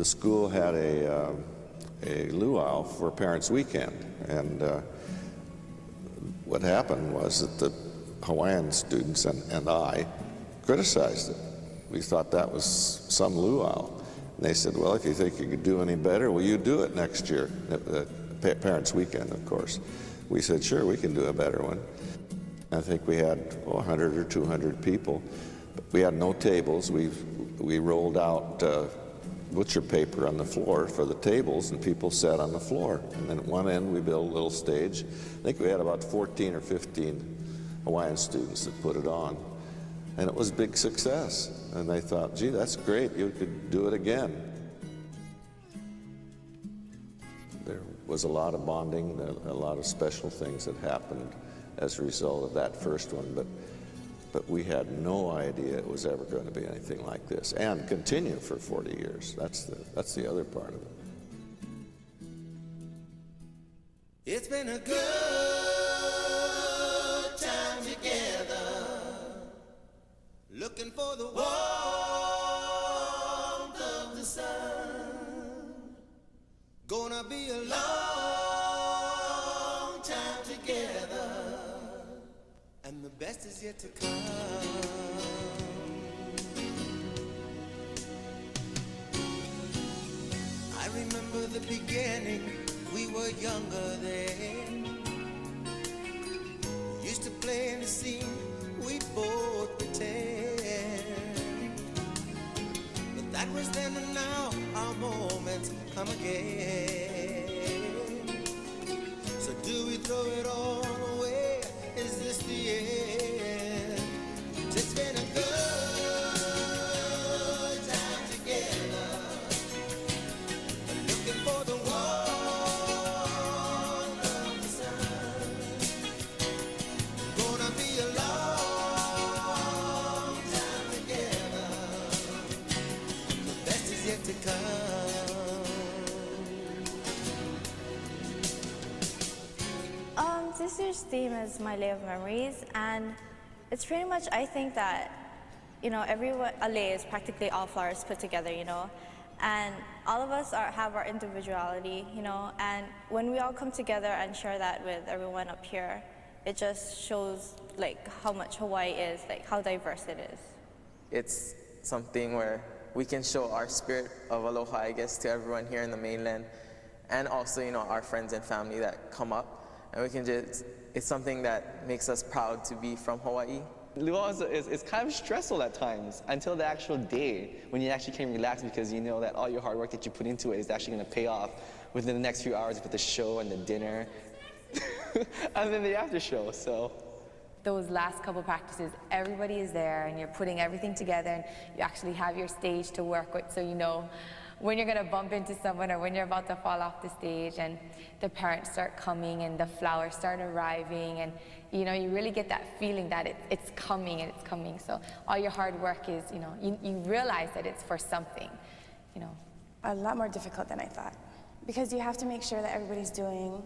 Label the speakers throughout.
Speaker 1: the school had a luau for Parents' Weekend, and what happened was that the Hawaiian students and I criticized it. We thought that was some luau. And they said, well, if you think you could do any better, will you do it next year? Parents' Weekend, of course. We said, sure, we can do a better one. I think we had 100 or 200 people. But we had no tables. We rolled out butcher paper on the floor for the tables, and people sat on the floor. And then at one end, we built a little stage. I think we had about 14 or 15 Hawaiian students that put it on. And it was a big success. And they thought, gee, that's great. You could do it again. There was a lot of bonding, a lot of special things that happened as a result of that first one. But we had no idea it was ever going to be anything like this and continue for 40 years. That's the other part of it.
Speaker 2: It's been a good time together, looking for the warmth of the sun. Gonna be a long time together, and the best is yet to come. I remember the beginning, we were younger then. Used to play in the scene, we both pretend. But that was then, and now our moments come again. So do we throw it all away? Is this the end? It's been a good time together, looking for the warmth of the sun. Gonna be a long time together, the best is yet to come.
Speaker 3: This year's theme is My Lay of Memories, and it's pretty much, I think that, a lei is practically all flowers put together, and all of us have our individuality, and when we all come together and share that with everyone up here, it just shows how much Hawaii is, how diverse it is.
Speaker 4: It's something where we can show our spirit of aloha, I guess, to everyone here in the mainland, and also, our friends and family that come up. And we can it's something that makes us proud to be from Hawaii.
Speaker 5: Luau is kind of stressful at times until the actual day when you actually can relax, because you know that all your hard work that you put into it is actually going to pay off within the next few hours with the show and the dinner and then the after show. So
Speaker 6: those last couple practices, everybody is there and you're putting everything together and you actually have your stage to work with, so you know when you're going to bump into someone or when you're about to fall off the stage, and the parents start coming and the flowers start arriving, and you really get that feeling that it's coming and it's coming. So all your hard work is, you realize that it's for something,
Speaker 7: A lot more difficult than I thought, because you have to make sure that everybody's getting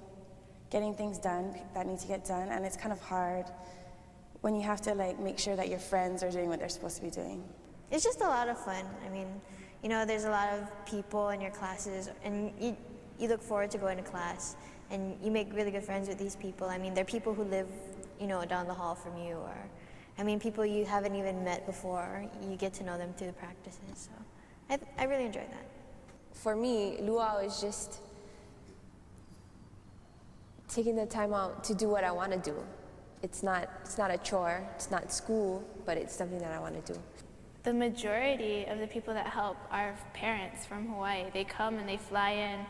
Speaker 7: things done that need to get done, and it's kind of hard when you have to make sure that your friends are doing what they're supposed to be doing.
Speaker 3: It's just a lot of fun. I mean, there's a lot of people in your classes, and you look forward to going to class, and you make really good friends with these people. I mean, they're people who live, down the hall from you, or, people you haven't even met before. You get to know them through the practices, so I really enjoyed that.
Speaker 8: For me, luau is just taking the time out to do what I want to do. It's not a chore, it's not school, but it's something that I want to do.
Speaker 9: The majority of the people that help are parents from Hawaii. They come and they fly in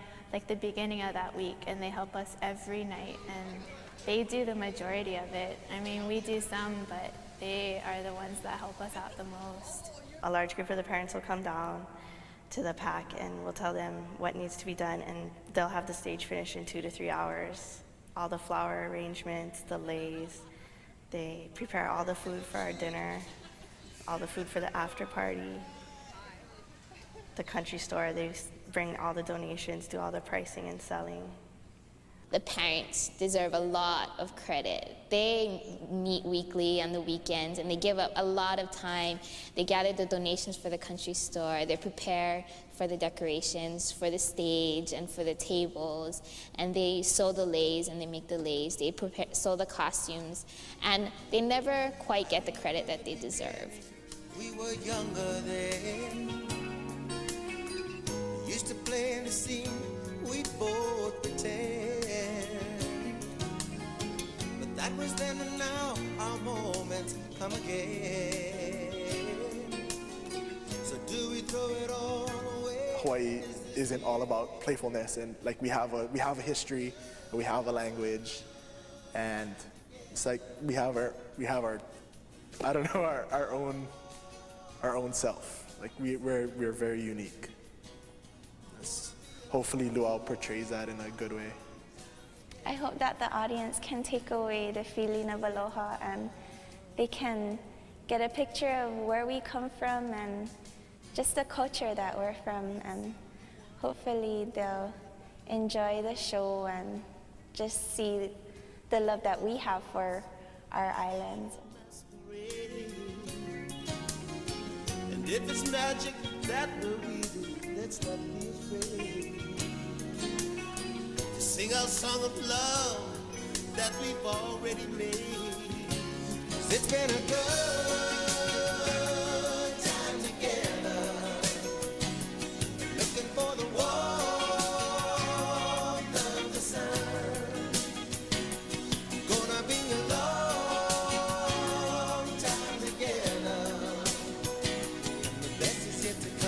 Speaker 9: the beginning of that week, and they help us every night, and they do the majority of it. I mean, we do some, but they are the ones that help us out the most.
Speaker 10: A large group of the parents will come down to the pack and we'll tell them what needs to be done, and they'll have the stage finished in 2 to 3 hours. All the flower arrangements, the leis, they prepare all the food for our dinner, all the food for the after party. The country store, they bring all the donations, do all the pricing and selling.
Speaker 11: the parents deserve a lot of credit. They meet weekly on the weekends and they give up a lot of time. They gather the donations for the country store. They prepare for the decorations, for the stage and for the tables. And they sew the leis and they make the leis. They sew the costumes. And they never quite get the credit that they deserve.
Speaker 2: We were younger then. Used to play in the scene, we both pretend. But that was then, and now our moments come again. So do we throw it all away?
Speaker 12: Hawaii isn't all about playfulness, and like we have a history, and we have a language, and it's like we have our I don't know, our own self. Like we're very unique. Hopefully Luau portrays that in a good way.
Speaker 10: I hope that the audience can take away the feeling of aloha and they can get a picture of where we come from and just the culture that we're from, and hopefully they'll enjoy the show and just see the love that we have for our islands.
Speaker 2: And if it's magic that will be do, let's not be afraid to sing our song of love that we've already made. 'Cause it's been a good time together, looking for the warmth of the sun. Gonna be a long time together, and the best is yet to come.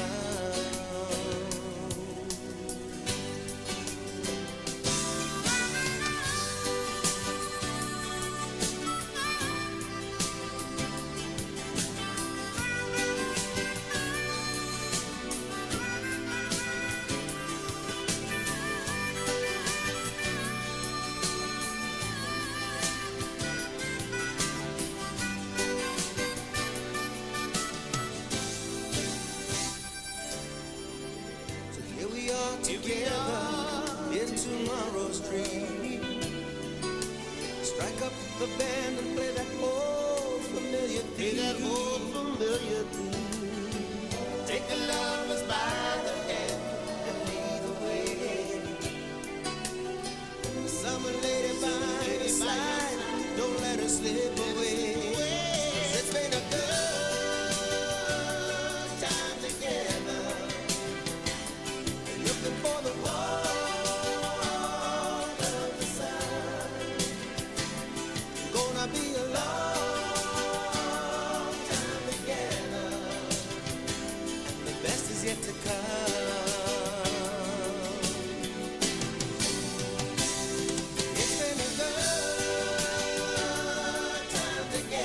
Speaker 2: So here we are together in tomorrow's dream. Strike up the band and play that old familiar theme. Take the lovers by the hand and lead the way. Summer lady by your side, don't let her slip away. 'Cause it's been a good time together, looking for the warmth of the sun. Gonna be a long time together, the best is yet to come. It's been a good time together.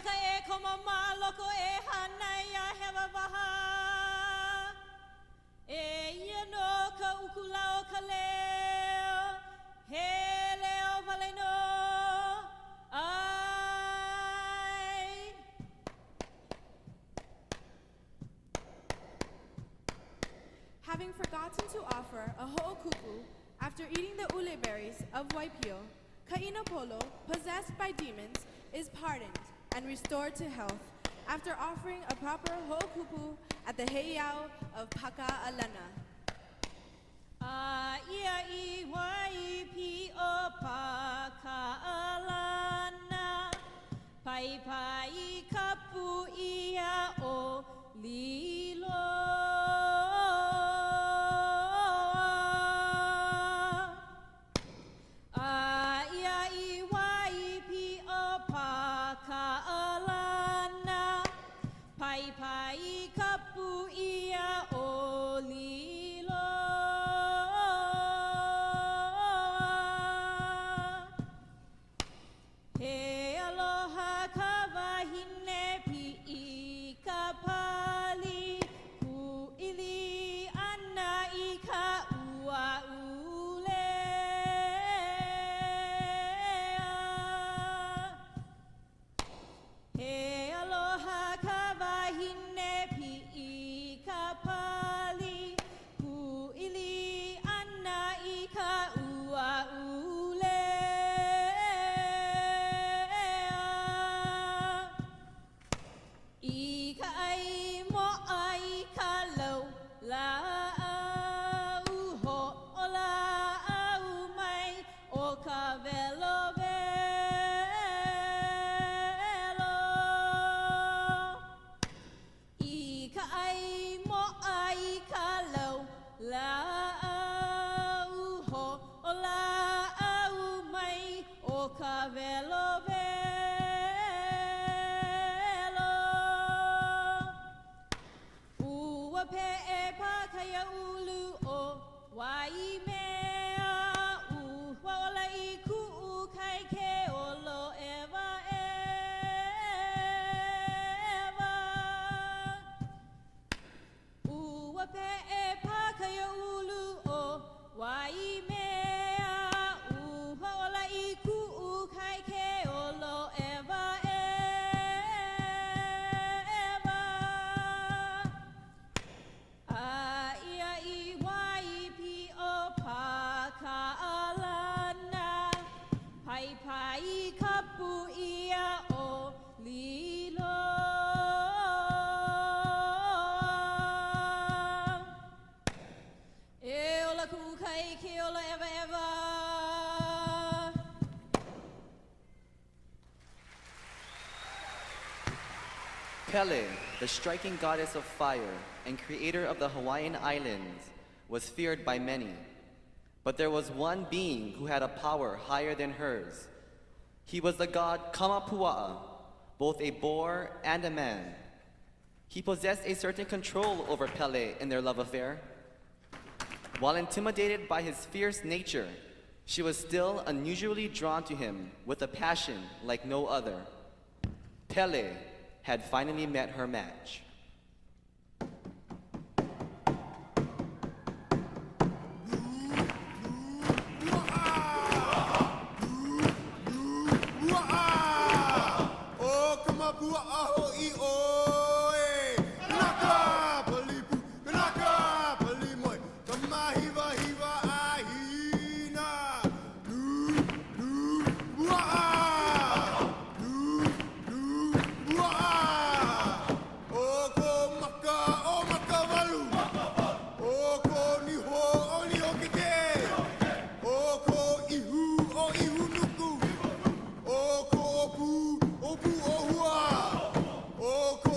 Speaker 13: Kaka e komama loko e hanai a hewa waha. E ia no ka ukula o ka leo. He leo vale no. Ai.
Speaker 14: Having forgotten to offer a ho'okupu after eating the ule berries of Waipio, Ka'ina Polo, possessed by demons, is pardoned and restored to health after offering a proper ho'okupu at the heiau of Paka'alana.
Speaker 13: Ia I Waipio Paka'alana, pai pai kapu ia o lilo.
Speaker 5: Pele, the striking goddess of fire and creator of the Hawaiian Islands, was feared by many. But there was one being who had a power higher than hers. He was the god Kamapua'a, both a boar and a man. He possessed a certain control over Pele in their love affair. While intimidated by his fierce nature, she was still unusually drawn to him with a passion like no other. Pele had finally met her match.
Speaker 2: Oh,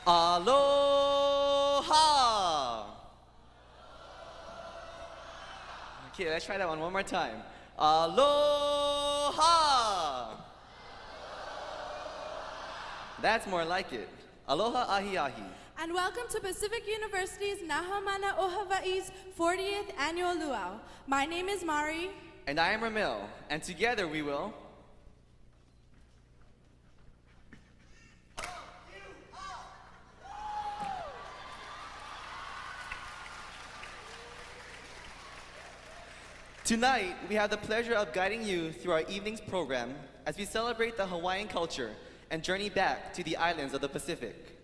Speaker 5: Aloha! Okay, let's try that one more time. Aloha! That's more like it. Aloha ahi ahi.
Speaker 14: And welcome to Pacific University's Haumāna o Hawaii's 40th Annual Luau. My name is Mari.
Speaker 5: And I am Ramil, and together we will... Tonight, we have the pleasure of guiding you through our evening's program as we celebrate the Hawaiian culture and journey back to the islands of the Pacific.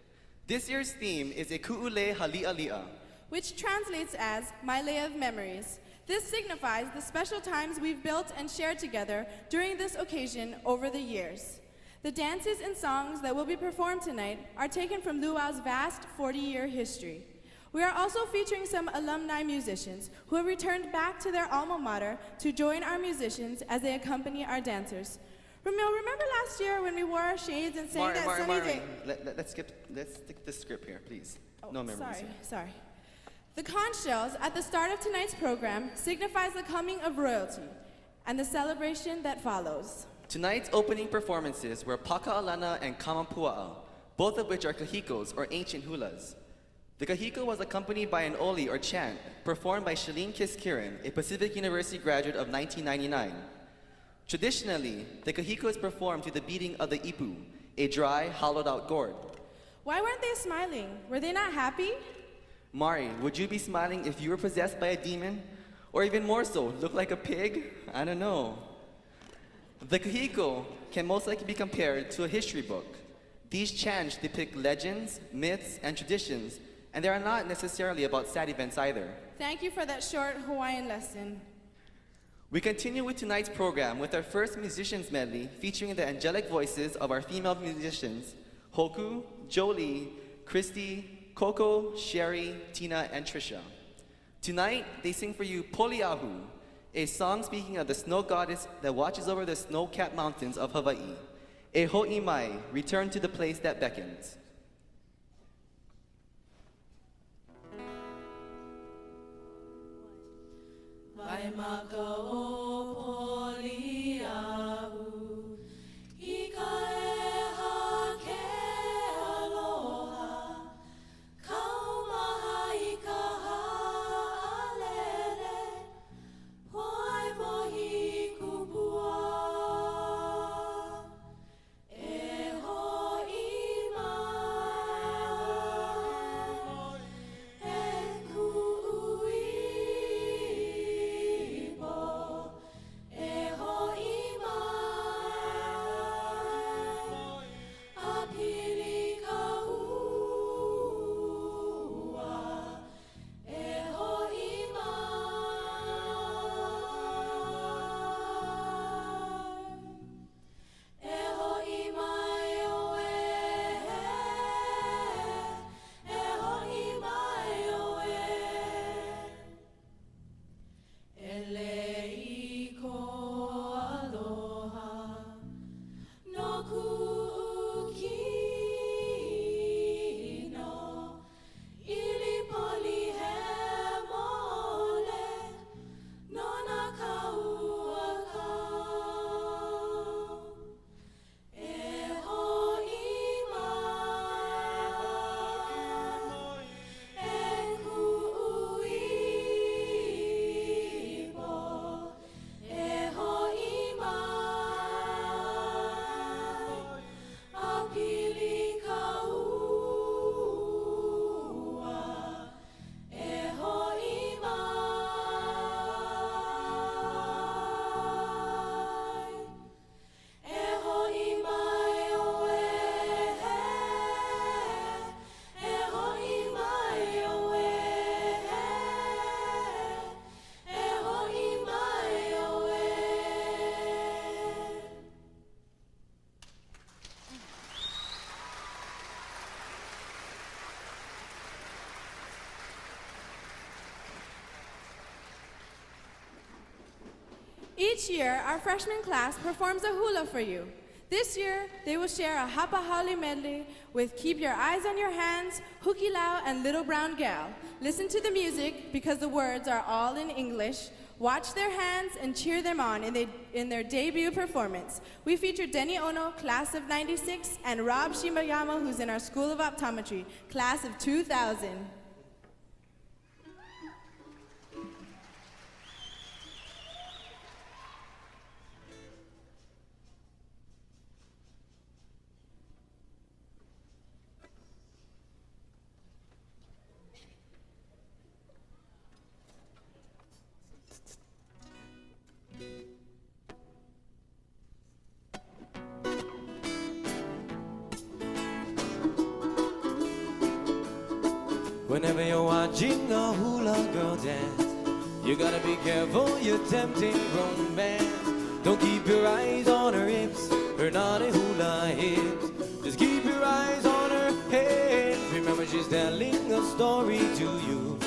Speaker 5: This year's theme is E Ku'ule Hali'ali'a,
Speaker 14: which translates as My Lay of Memories. This signifies the special times we've built and shared together during this occasion over the years. The dances and songs that will be performed tonight are taken from Luau's vast 40-year history. We are also featuring some alumni musicians who have returned back to their alma mater to join our musicians as they accompany our dancers. Ramil, remember last year when we wore our shades and sang that sunny day?
Speaker 5: Let's stick the script here, please. No memories.
Speaker 14: Sorry. The conch shells at the start of tonight's program signifies the coming of royalty and the celebration that follows.
Speaker 5: Tonight's opening performances were Paka'alana and Kamapua'a, both of which are kahikos or ancient hulas. The kahiko was accompanied by an oli or chant performed by Shalene Kiskiran, a Pacific University graduate of 1999. Traditionally, the kahiko is performed to the beating of the ipu, a dry, hollowed-out gourd.
Speaker 14: Why weren't they smiling? Were they not happy?
Speaker 5: Mari, would you be smiling if you were possessed by a demon? Or even more so, look like a pig? I don't know. The kahiko can most likely be compared to a history book. These chants depict legends, myths, and traditions, and they are not necessarily about sad events either.
Speaker 14: Thank you for that short Hawaiian lesson.
Speaker 5: We continue with tonight's program with our first musicians medley featuring the angelic voices of our female musicians, Hoku, Jolie, Christy, Coco, Sherry, Tina, and Trisha. Tonight, they sing for you Poliahu, a song speaking of the snow goddess that watches over the snow-capped mountains of Hawaii. E ho'imai, return to the place that beckons.
Speaker 13: Vai maka o Poliahu, I ka eha ke aloha, kaumaha I ka ha'alele, poai pohi kupua. E ho'imai, e ku'ui.
Speaker 14: Each year, our freshman class performs a hula for you. This year, they will share a Hapahali medley with Keep Your Eyes on Your Hands, Hukilau, and Little Brown Gal. Listen to the music because the words are all in English. Watch their hands and cheer them on in their debut performance. We feature Denny Ono, class of 96, and Rob Shimayama, who's in our School of Optometry, class of 2000.
Speaker 2: Whenever you're watching a hula girl dance, you gotta be careful, you're tempting romance. Don't keep your eyes on her hips, her naughty hula hips. Just keep your eyes on her head. Remember she's telling a story to you.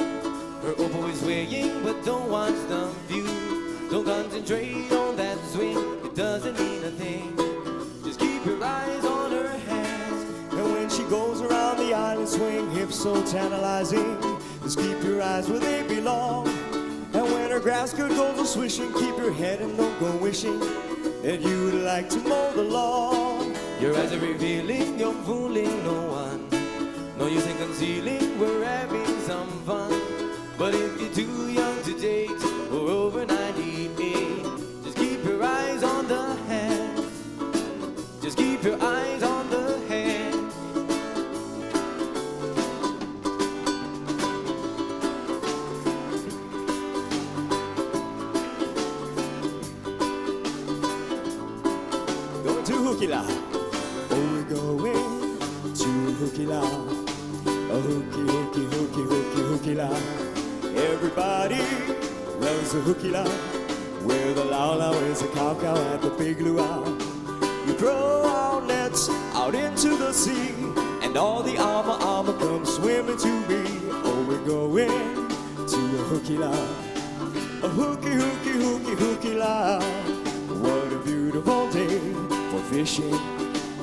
Speaker 2: Her oboe is swaying, but don't watch the view. Don't concentrate on that swing, it doesn't mean a thing. Just keep your eyes on her hands.
Speaker 15: And when she goes around the island swing, hips so tantalizing, just keep your eyes where they belong. And when her grass skirt goes a swishing, keep your head and don't go wishing that you'd like to mow the lawn.
Speaker 2: Your eyes are revealing, you're fooling no one. No use in concealing, we're having some fun. But if you're too young to date, or over 98, just keep your eyes on the hand. Just keep your eyes on the hand.
Speaker 15: Going to Hukilau. Oh, we're going to Hukilau. A hooky, hooky, hooky, hooky, Hukilau. Everybody loves a Hukilau, where the laulau is a cow-cow at the big luau. We throw our nets out into the sea, and all the ama come swimming to me. Oh, we're going to a Hukilau. A hooky, hooky, hooky, Hukilau. What a beautiful day for fishing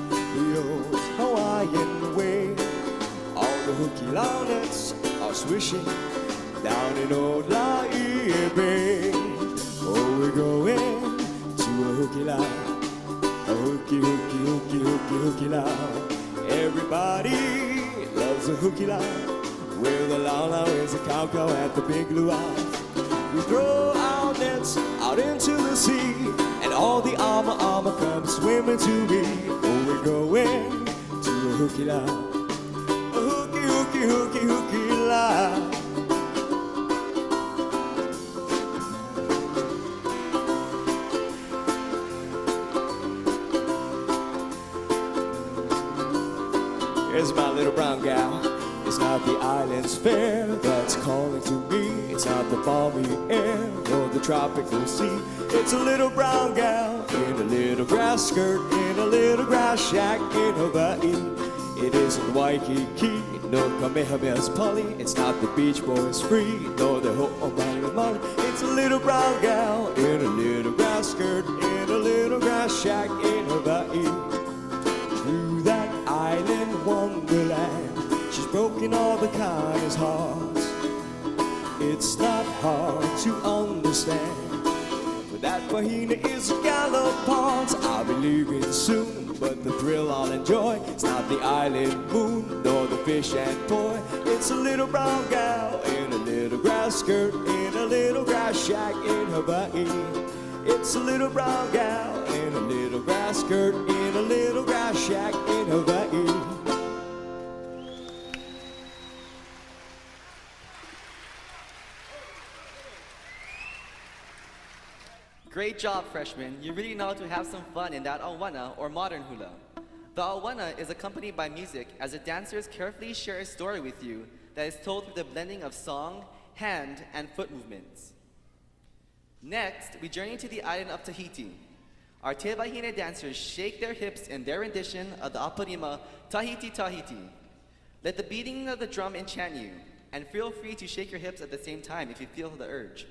Speaker 15: the old Hawaiian way. All the Hukilau nets are swishing down in old Laie Bay. Oh, we're going to a Hukilau. A hooky, hooky, hooky, hooky, Hukilau. Everybody loves a Hukilau, where the laulau is a cow-cow at the big luau. We throw our nets out into the sea, and all the ama come swimming to me. Oh, we're going to a Hukilau. A hooky, hooky, hooky, Hukilau. Here's my little brown gal. It's not the island's fair that's calling to me. It's not the balmy air or the tropical sea. It's a little brown gal in a little grass skirt, in a little grass shack in Hawaii. It isn't Waikiki, no Kamehameha's Polly. It's not the Beach Boys free, nor the Haumāna Molly. It's a little brown gal in a little grass skirt, in a little grass shack in Hawaii. Through that island wonderland, she's broken all the kindest hearts. It's not hard to understand, for that Wahina is a gallopant. I'll be leaving soon, but the thrill I'll enjoy. It's not the island moon, nor the fish and poi. It's a little brown gal in a little grass skirt, in a little grass shack in Hawaii. It's a little brown gal in a little grass skirt, in a little grass shack in Hawaii.
Speaker 5: Great job, freshmen. You really know how to have some fun in that awana, or modern hula. The awana is accompanied by music as the dancers carefully share a story with you that is told through the blending of song, hand, and foot movements. Next, we journey to the island of Tahiti. Our Te Wahine dancers shake their hips in their rendition of the aparima Tahiti Tahiti. Let the beating of the drum enchant you, and feel free to shake your hips at the same time if you feel the urge.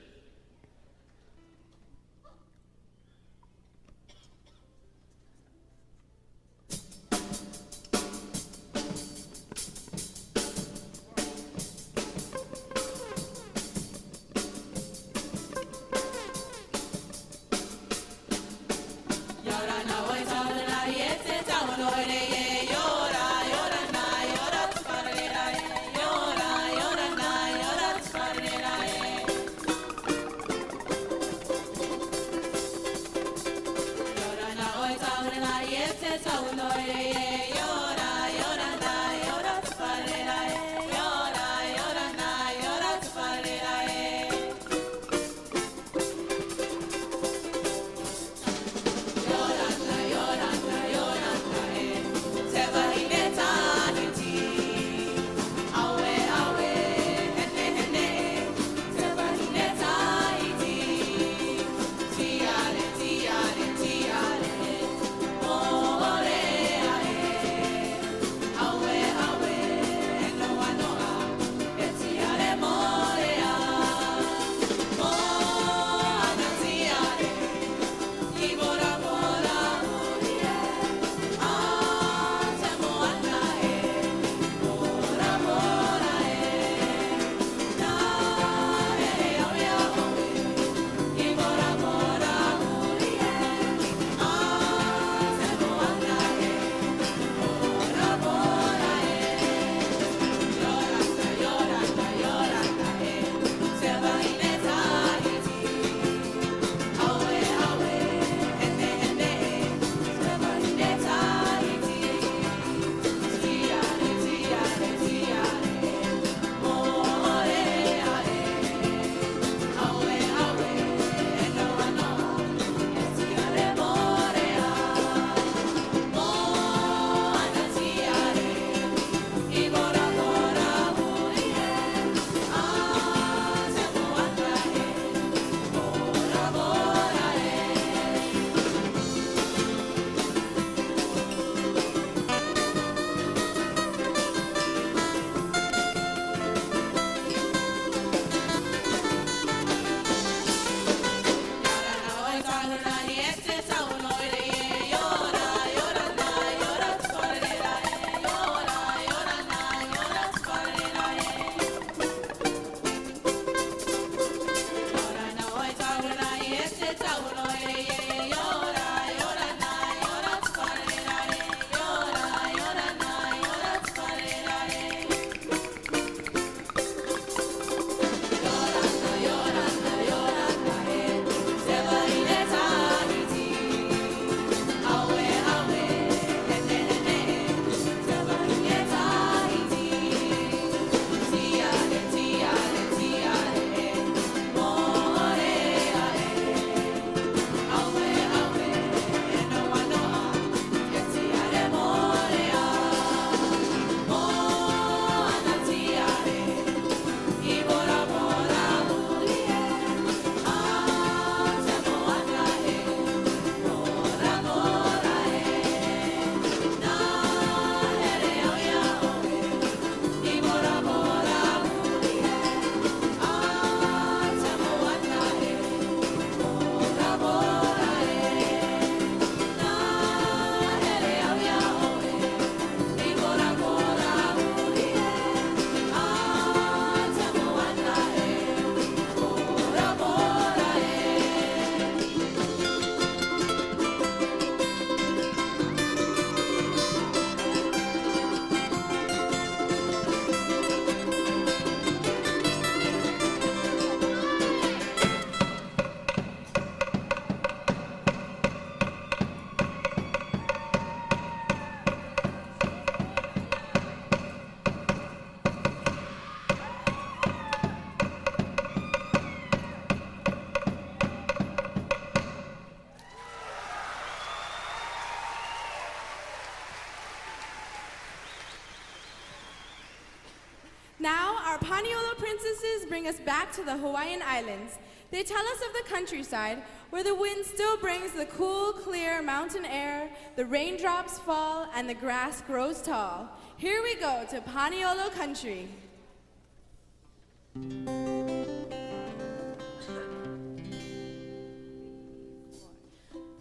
Speaker 14: Now, our Paniolo princesses bring us back to the Hawaiian Islands. They tell us of the countryside, where the wind still brings the cool, clear mountain air, the raindrops fall, and the grass grows tall. Here we go to Paniolo country.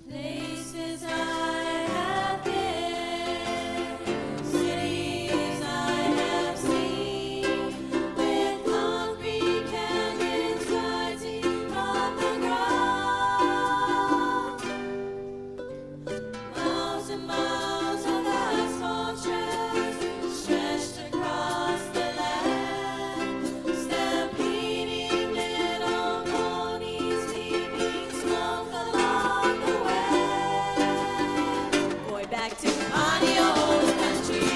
Speaker 13: Places I have been, cities I have seen, with concrete canyons rising from the ground. Miles and miles of asphalt tracks stretched across the land, stampeding little ponies, leaving smoke along the way. Going back to Paniolo country,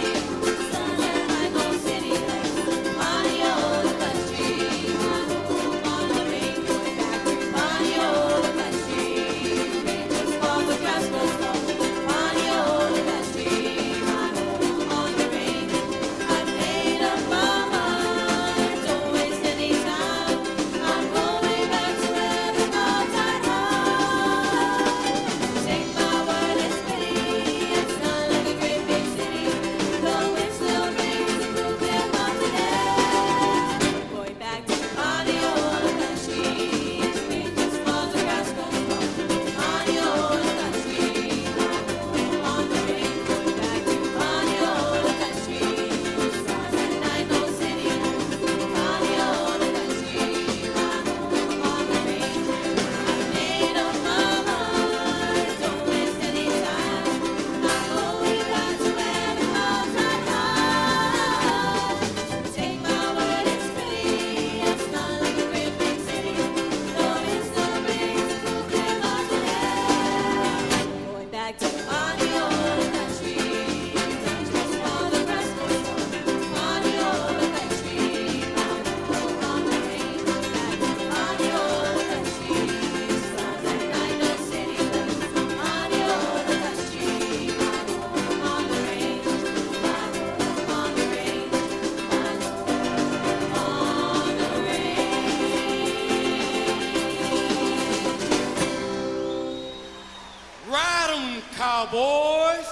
Speaker 13: sunset like old city lights. Paniolo country, my home on the ring. Going back to Paniolo country, rain just falls, the grass grows tall. Paniolo country, my home on the ring. I've made up my mind, don't waste any time. I'm going back to where the mountain high. Take my word, it's pity. It's not like a great big city. The wind still brings the cool clear mountain air. Going back to Paniolo country, rain just falls, the grass grows tall. Paniolo country, my home on the ring. Going back to Paniolo country, stars at night, no city lights. Paniolo country, my home on the ring. I've made up my mind, don't waste any time. I'm going back to where the mountain high. Take my word, it's pretty. It's not like a great big city. The wind still brings the cool clear mountain air. Going back to Paniolo country, time just while the grass grows tall. Paniolo country, my home on the ring. Back to Paniolo country, stars at night, no city lights. Paniolo country, my home on the ring. My home on the ring. My home on the ring.
Speaker 16: Ride 'em, cowboys!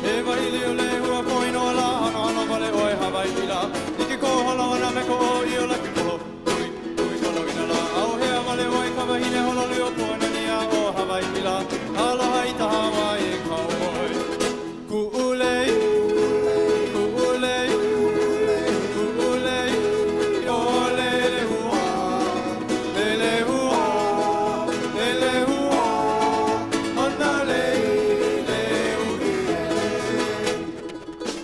Speaker 17: E vai leo le hua poino la hana hana vale oi Hawaii ila. Ike ko hala wana me ko o io la ki koho. Ui solo ina la au hea vale oi ka wahine holo leo poina ni a o Hawaii ila. Aloha i ta Hawaii cowboy. Ku'ulei, ku'ulei, ku'ulei, o lele hua, lele hua, lele hua, ona lele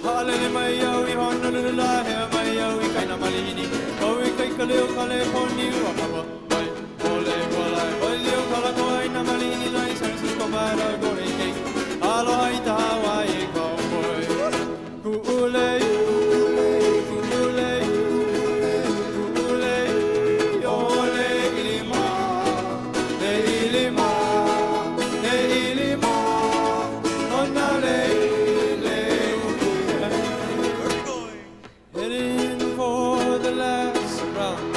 Speaker 17: Halele mai au I Honolulu la hea mai au I kaina malihini. Au I kai ka leo ka le poni ua papa. Wai, ole walai, wai leo ka la ko aina malihini lai San Francisco mara go hei kei. Aloha I ta Hawaii cowboy. Ku'ulei, ku'ulei, ku'ulei, o le ilima, le ilima, le ilima, ona le Heading for the last round.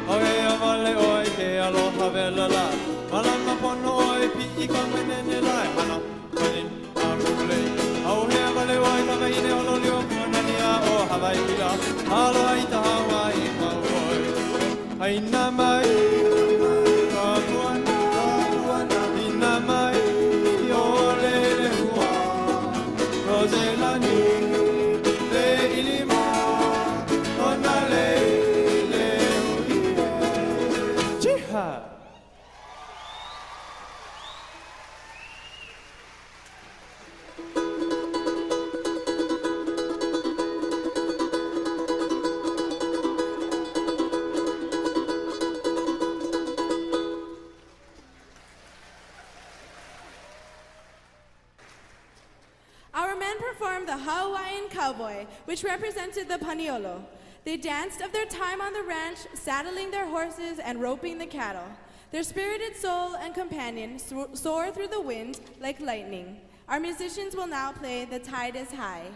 Speaker 17: Oh yeah, vale oi ke aloha vela la. Malama pono oi pi I ka menene lai.
Speaker 14: performed the Hawaiian cowboy, which represented the paniolo. They danced of their time on the ranch, saddling their horses and roping the cattle. Their spirited soul and companion soar through the wind like lightning. Our musicians will now play The Tide is High.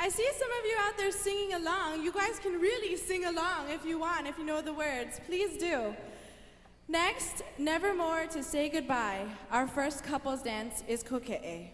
Speaker 14: I see some of you out there singing along. You guys can really sing along if you want, if you know the words. Please do. Next, Nevermore to Say Goodbye. Our first couples dance is Koke'e.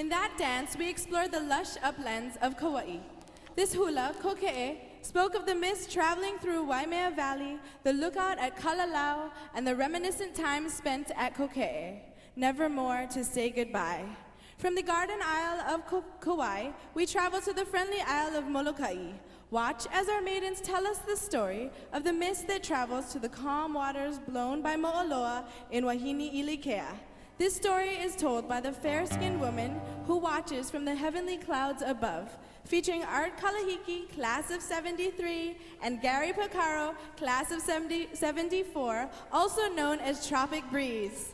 Speaker 14: In that dance, we explored the lush uplands of Kauai. This hula, koke'e, spoke of the mist traveling through Waimea Valley, the lookout at Kalalau, and the reminiscent time spent at Koke'e, never more to say goodbye. From the Garden Isle of Kauai, we travel to the friendly Isle of Molokai. Watch as our maidens tell us the story of the mist that travels to the calm waters blown by Mo'oloa in Wahine Ilikea. This story is told by the fair-skinned woman who watches from the heavenly clouds above, featuring Art Kalahiki, class of 73, and Gary Picaro, class of 74, also known as Tropic Breeze.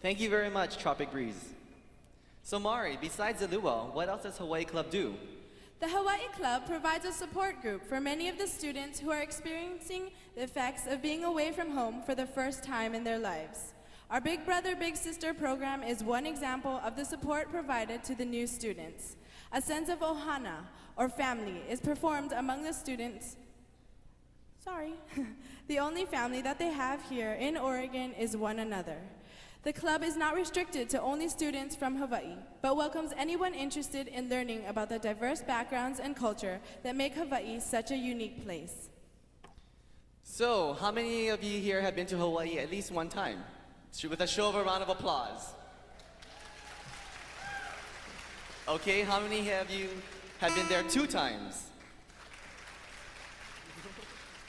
Speaker 5: Thank you very much, Tropic Breeze. So Mari, besides the Luau, what else does Hawaii Club do?
Speaker 14: The Hawaii Club provides a support group for many of the students who are experiencing the effects of being away from home for the first time in their lives. Our Big Brother, Big Sister program is one example of the support provided to the new students. A sense of ohana, or family, is performed among the students. The only family that they have here in Oregon is one another. The club is not restricted to only students from Hawaii, but welcomes anyone interested in learning about the diverse backgrounds and culture that make Hawaii such a unique place.
Speaker 5: So, how many of you here have been to Hawaii at least one time? With a show of a round of applause. Okay, how many of you have been there 2 times?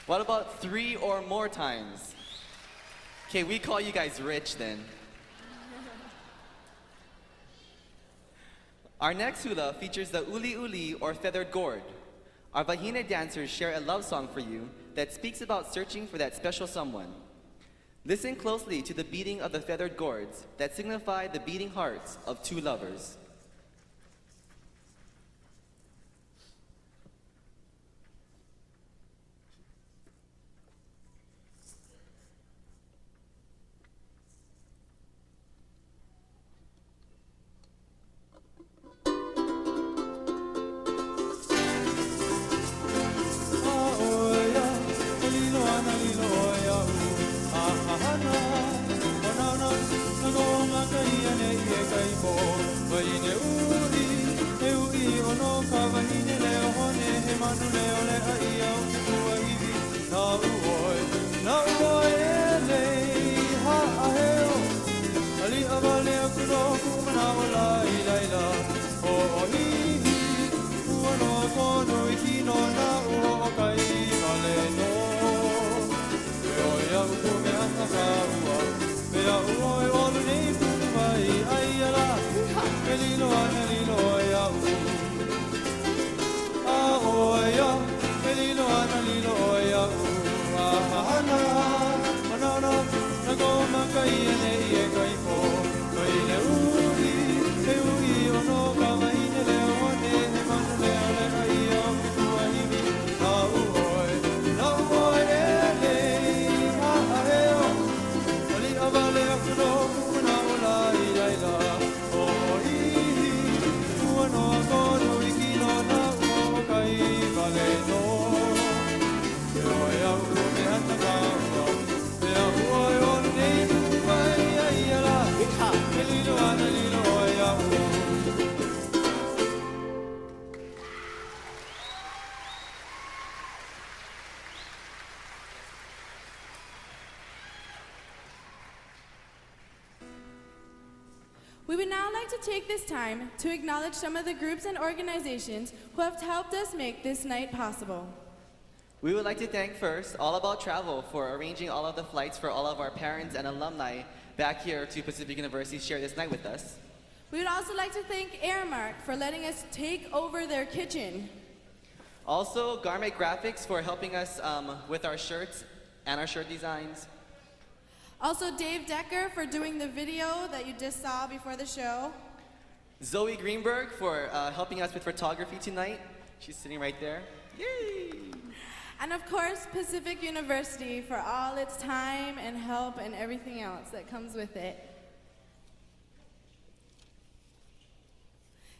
Speaker 5: What about 3 or more times? Okay, we call you guys rich then. Our next hula features the uli uli or feathered gourd. Our Vahine dancers share a love song for you that speaks about searching for that special someone. Listen closely to the beating of the feathered gourds that signify the beating hearts of two lovers.
Speaker 14: We would now like to take this time to acknowledge some of the groups and organizations who have helped us make this night possible.
Speaker 5: We would like to thank first All About Travel for arranging all of the flights for all of our parents and alumni back here to Pacific University share this night with us.
Speaker 14: We would also like to thank Airmark for letting us take over their kitchen.
Speaker 5: Also, Garment Graphics for helping us with our shirts and our shirt designs.
Speaker 14: Also, Dave Decker for doing the video that you just saw before the show.
Speaker 5: Zoe Greenberg for helping us with photography tonight. She's sitting right there. Yay!
Speaker 14: And of course, Pacific University for all its time and help and everything else that comes with it.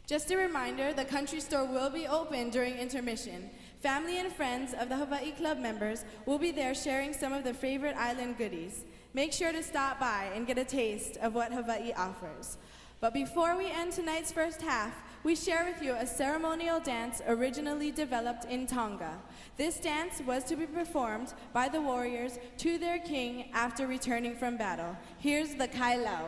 Speaker 14: Just a reminder, the country store will be open during intermission. Family and friends of the Hawaii Club members will be there sharing some of their favorite island goodies. Make sure to stop by and get a taste of what Hawaii offers. But before we end tonight's first half, we share with you a ceremonial dance originally developed in Tonga. This dance was to be performed by the warriors to their king after returning from battle. Here's the Kailau.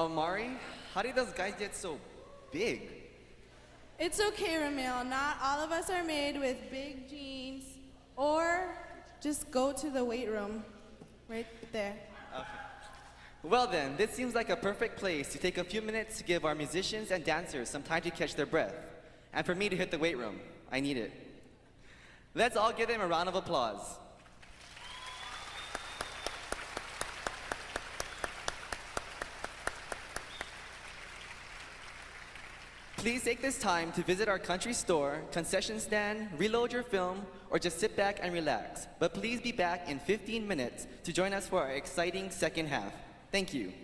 Speaker 18: Mari, how did those guys get so big?
Speaker 14: It's okay, Ramil. Not all of us are made with big jeans. Or just go to the weight room. Right there.
Speaker 18: Okay. Well then, this seems like a perfect place to take a few minutes to give our musicians and dancers some time to catch their breath. And for me to hit the weight room. I need it. Let's all give them a round of applause. Please take this time to visit our country store, concession stand, reload your film, or just sit back and relax. But please be back in 15 minutes to join us for our exciting second half. Thank you.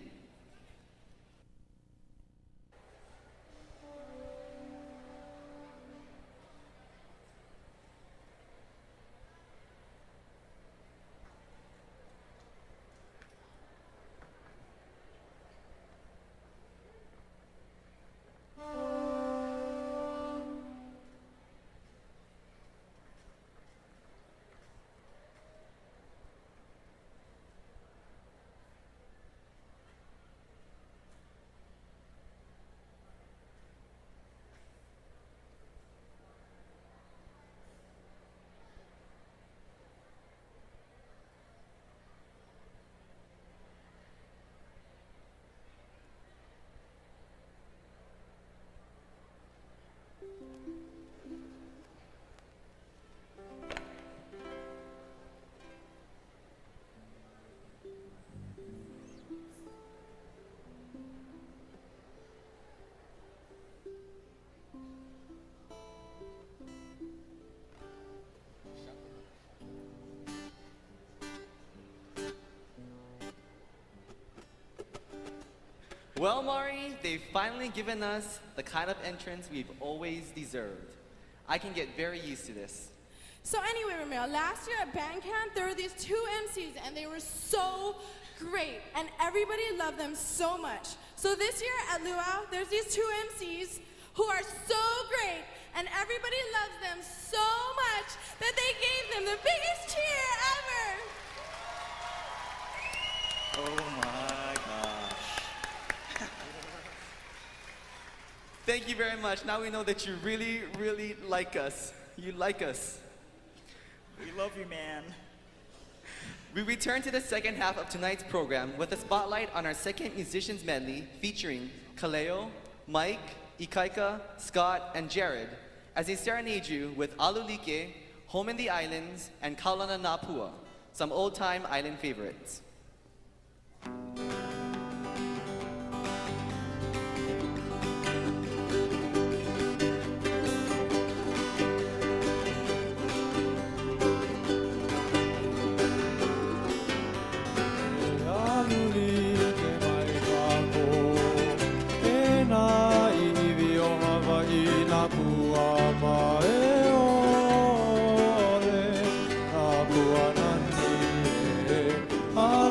Speaker 18: Well, Mari, they've finally given us the kind of entrance we've always deserved. I can get very used to this.
Speaker 14: So anyway, Ramil, last year at band camp, there were these two MCs, and they were so great, and everybody loved them so much. So this year at Luau, there's these two MCs who are so great, and everybody loves them so much that they gave them the biggest cheer ever.
Speaker 18: Oh my gosh. Thank you very much. Now we know that you really, really like us. You like us.
Speaker 19: We love you, man.
Speaker 18: We return to the second half of tonight's program with a spotlight on our second musicians medley featuring Kaleo, Mike, Ikaika, Scott, and Jared as they serenade you with Alulike, Home in the Islands, and Kaulana Napua, some old-time island favorites.
Speaker 17: Ah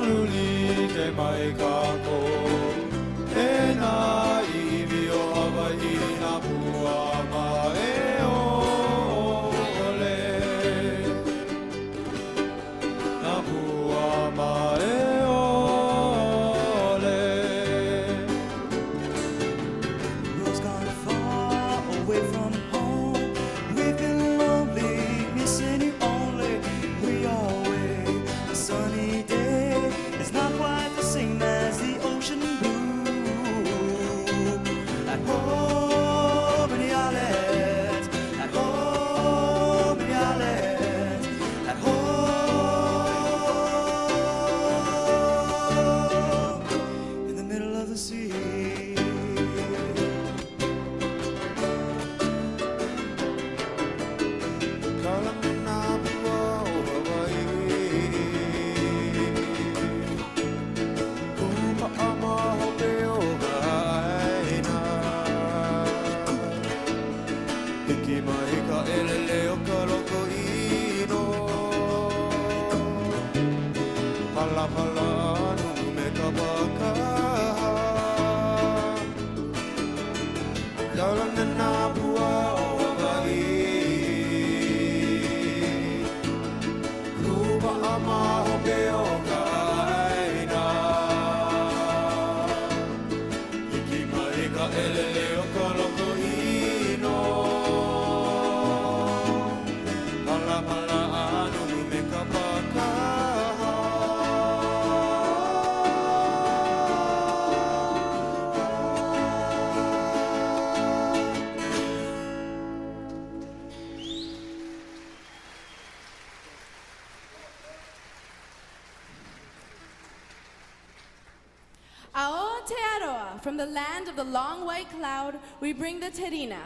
Speaker 14: Aotearoa, from the land of the long white cloud, we bring the terina.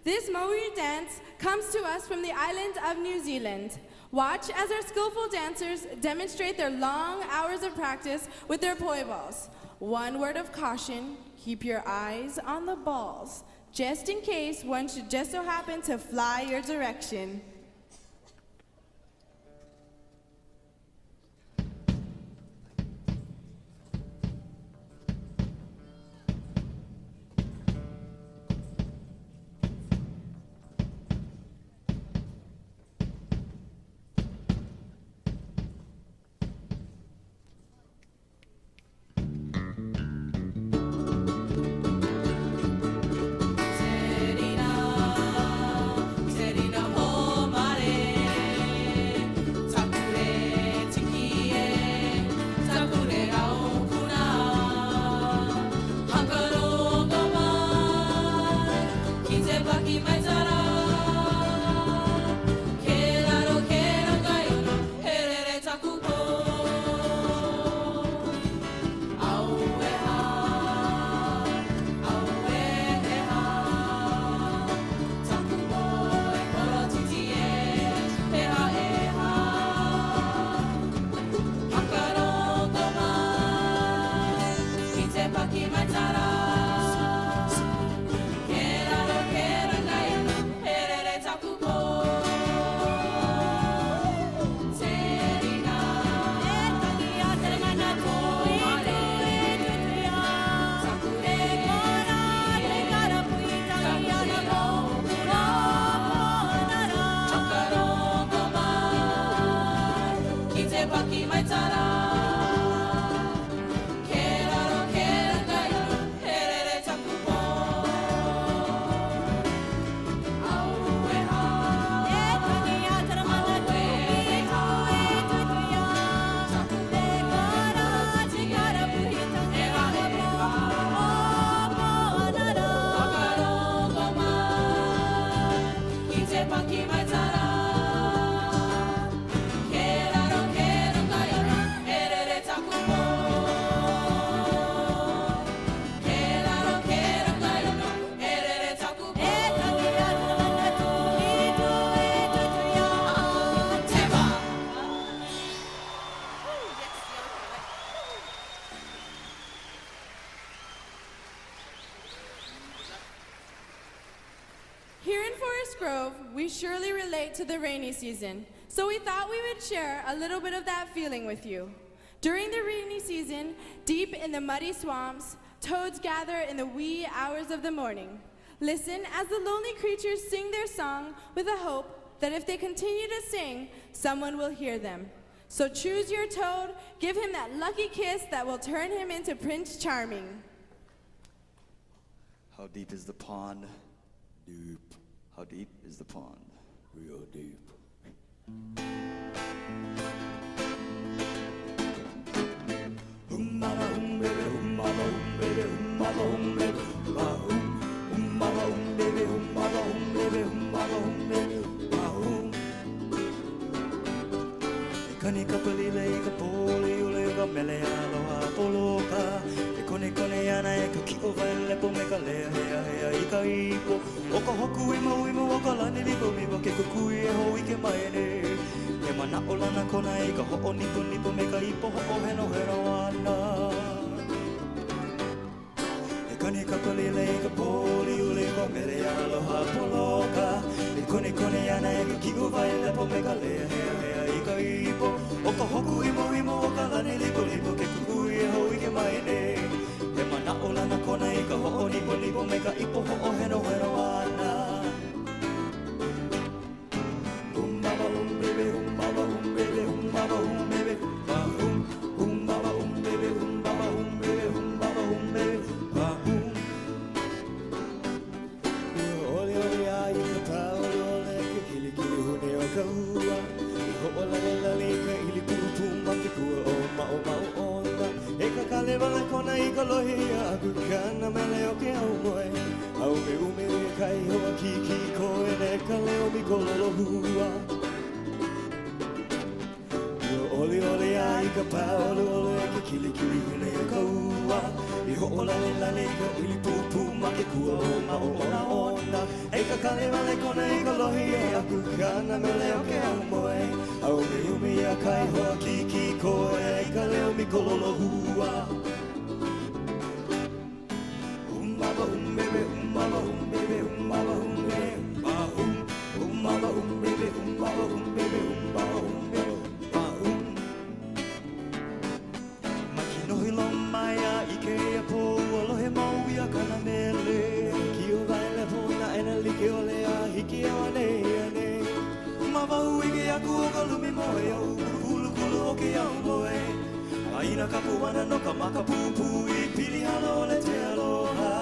Speaker 14: This Maui dance comes to us from the island of New Zealand. Watch as our skillful dancers demonstrate their long hours of practice with their poi balls. One word of caution, keep your eyes on the balls, just in case one should just so happen to fly your direction. We surely relate to the rainy season, so we thought we would share a little bit of that feeling with you. During the rainy season, deep in the muddy swamps, toads gather in the wee hours of the morning. Listen as the lonely creatures sing their song with a hope that if they continue to sing, someone will hear them. So choose your toad, give him that lucky kiss that will turn him into Prince Charming.
Speaker 20: How deep is the pond? Deep. How deep is the pond? Real deep. Kani kapalile ka poli ule ka mele aloha poloka e kone ana e ka ki o vale po me ka lea hea i ka ipo o ka hoku i mau o ka lani lipo mi wa ke kukui e ho i ke mai ne e mana o lana kona i ka ho o nipo me ka ipo ho o heno ana e kani kapalile ka poli ule ka mele aloha poloka e kone ana e ka ki o vale po me ka lea hea ka ipo o ka hoku imo o ka lani lipo ke kukui e ho i ke mai ne e mana o lana kona i ka ho o nipo me ka ipo ho o heno ana baba bebe baba bebe baba bebe baba bebe baba bebe ole ole ai ka ta ole ke kili hune o ka hua Ola ka ili kutumba ke kua o onda e ka kale wala kona i ka lohi a aku kana mele o ke au moe au me ume e kai hoa ki ko e ne ka leo mi ko lolo hua ole ai ka pa ole ke kili hune o ka hua I ho'olale lale ka ili pupu ma ke kua o ma'o ona E ka kale wale kona I ka lohi e aku kana me leo ke au moe Au me umi a kai hoa ki koe E ka leo mi kololo hua Umbaba umbebe umbaba umbebe umbaba umbebe Umbaba umbebe umbaba umbebe umbaba umbebe Makinohi lo maya ike a po alohe mau ia kana mele Ki o vaile pona ena like ole a hiki a wane ane Mawau ike a kua kalumi moe au kulu kulu o ke au moe Aina ka puana no ka maka pupu I pili halo ole te aloha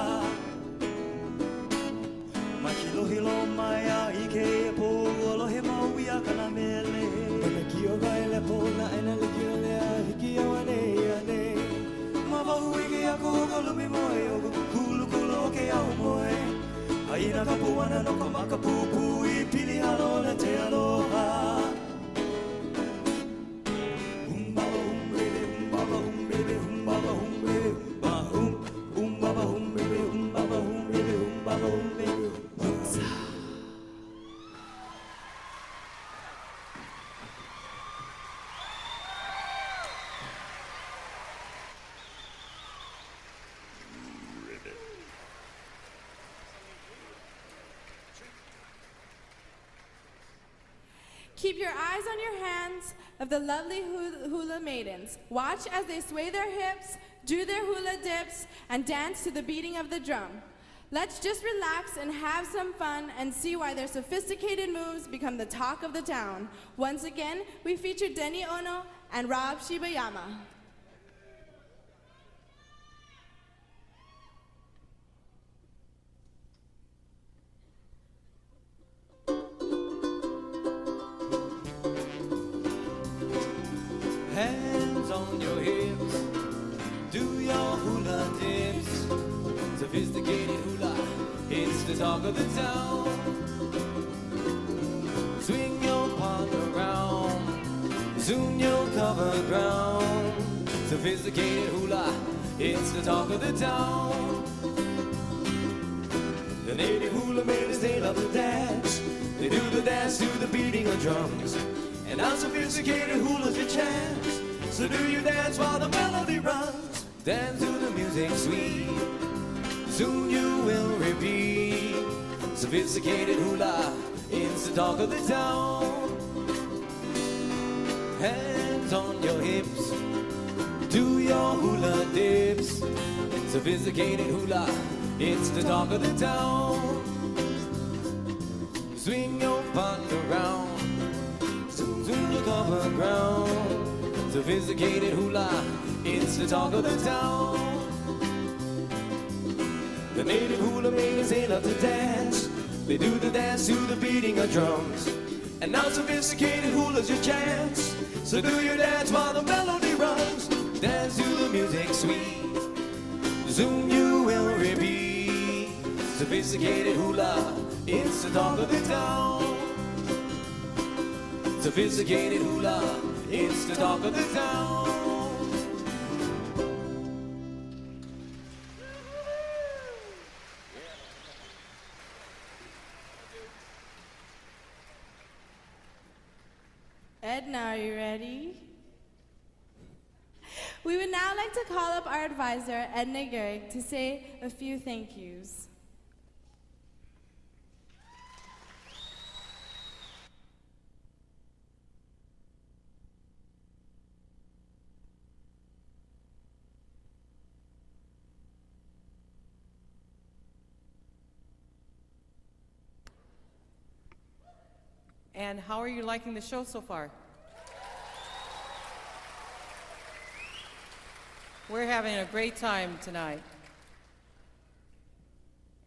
Speaker 20: Makilohi lo maya ike a po alohe mau ia kana mele Ena ki o vaile pona ena like ole a hiki a wane ane Mawau ike a kua kalumi moe au kulu kulu o ke au moe Aina ka puana no ka maka pupu I pili halo ole te aloha
Speaker 14: Keep your eyes on your hands of the lovely hula maidens. Watch as they sway their hips, do their hula dips, and dance to the beating of the drum. Let's just relax and have some fun and see why their sophisticated moves become the talk of the town. Once again, we feature Denny Ono and Rob Shibayama.
Speaker 17: Hands on your hips, do your hula dips. Sophisticated hula, it's the talk of the town. Swing your pond around, soon you'll cover ground. Sophisticated hula, it's the talk of the town. The native hula maidens, they love to dance. They do the dance to the beating of drums. And unsophisticated hula's your chance. So do you dance while the melody runs? Dance to the music sweet. Soon you will repeat. Sophisticated hula, it's the talk of the town. Hands on your hips, do your hula dips. Sophisticated hula, it's the talk of the town. Swing your pond around, soon you'll cover ground. Sophisticated hula, it's the talk of the town. The native hula maidens, they love to dance. They do the dance to the beating of drums. And now sophisticated hula's your chance. So do your dance while the melody runs. Dance to the music sweet. Soon you will repeat. Sophisticated hula, it's the talk of the town. Sophisticated hula, it's the talk of the town.
Speaker 14: Edna, are you ready? We would now like to call up our advisor, Edna Gehrig, to say a few thank yous.
Speaker 21: And how are you liking the show so far? We're having a great time tonight.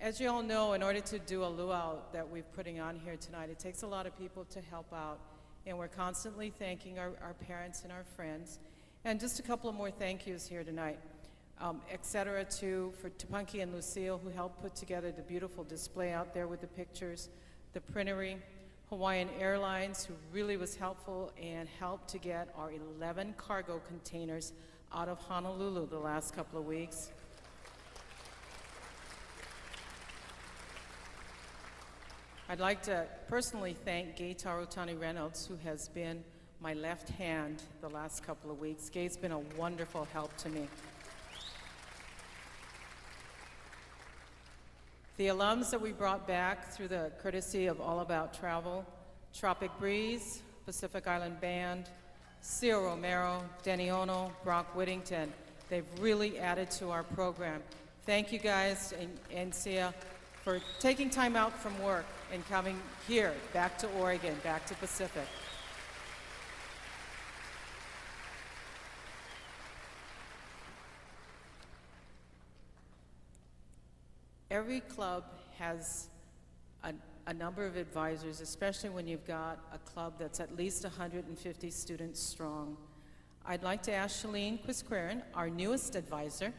Speaker 21: As you all know, in order to do a luau that we're putting on here tonight, it takes a lot of people to help out. And we're constantly thanking our parents and our friends. And just a couple of more thank yous here tonight. For Tupunki and Lucille, who helped put together the beautiful display out there with the pictures, the printery, Hawaiian Airlines, who really was helpful and helped to get our 11 cargo containers out of Honolulu the last couple of weeks. I'd like to personally thank Gay Tarutani Reynolds, who has been my left hand the last couple of weeks. Gay's been a wonderful help to me. The alums that we brought back through the courtesy of All About Travel, Tropic Breeze, Pacific Island Band, Cio Romero, Denny Ono, Brock Whittington, they've really added to our program. Thank you guys and Cia for taking time out from work and coming here, back to Oregon, back to Pacific. Every club has a number of advisors, especially when you've got a club that's at least 150 students strong. I'd like to ask Shalene Quisquarin, our newest advisor.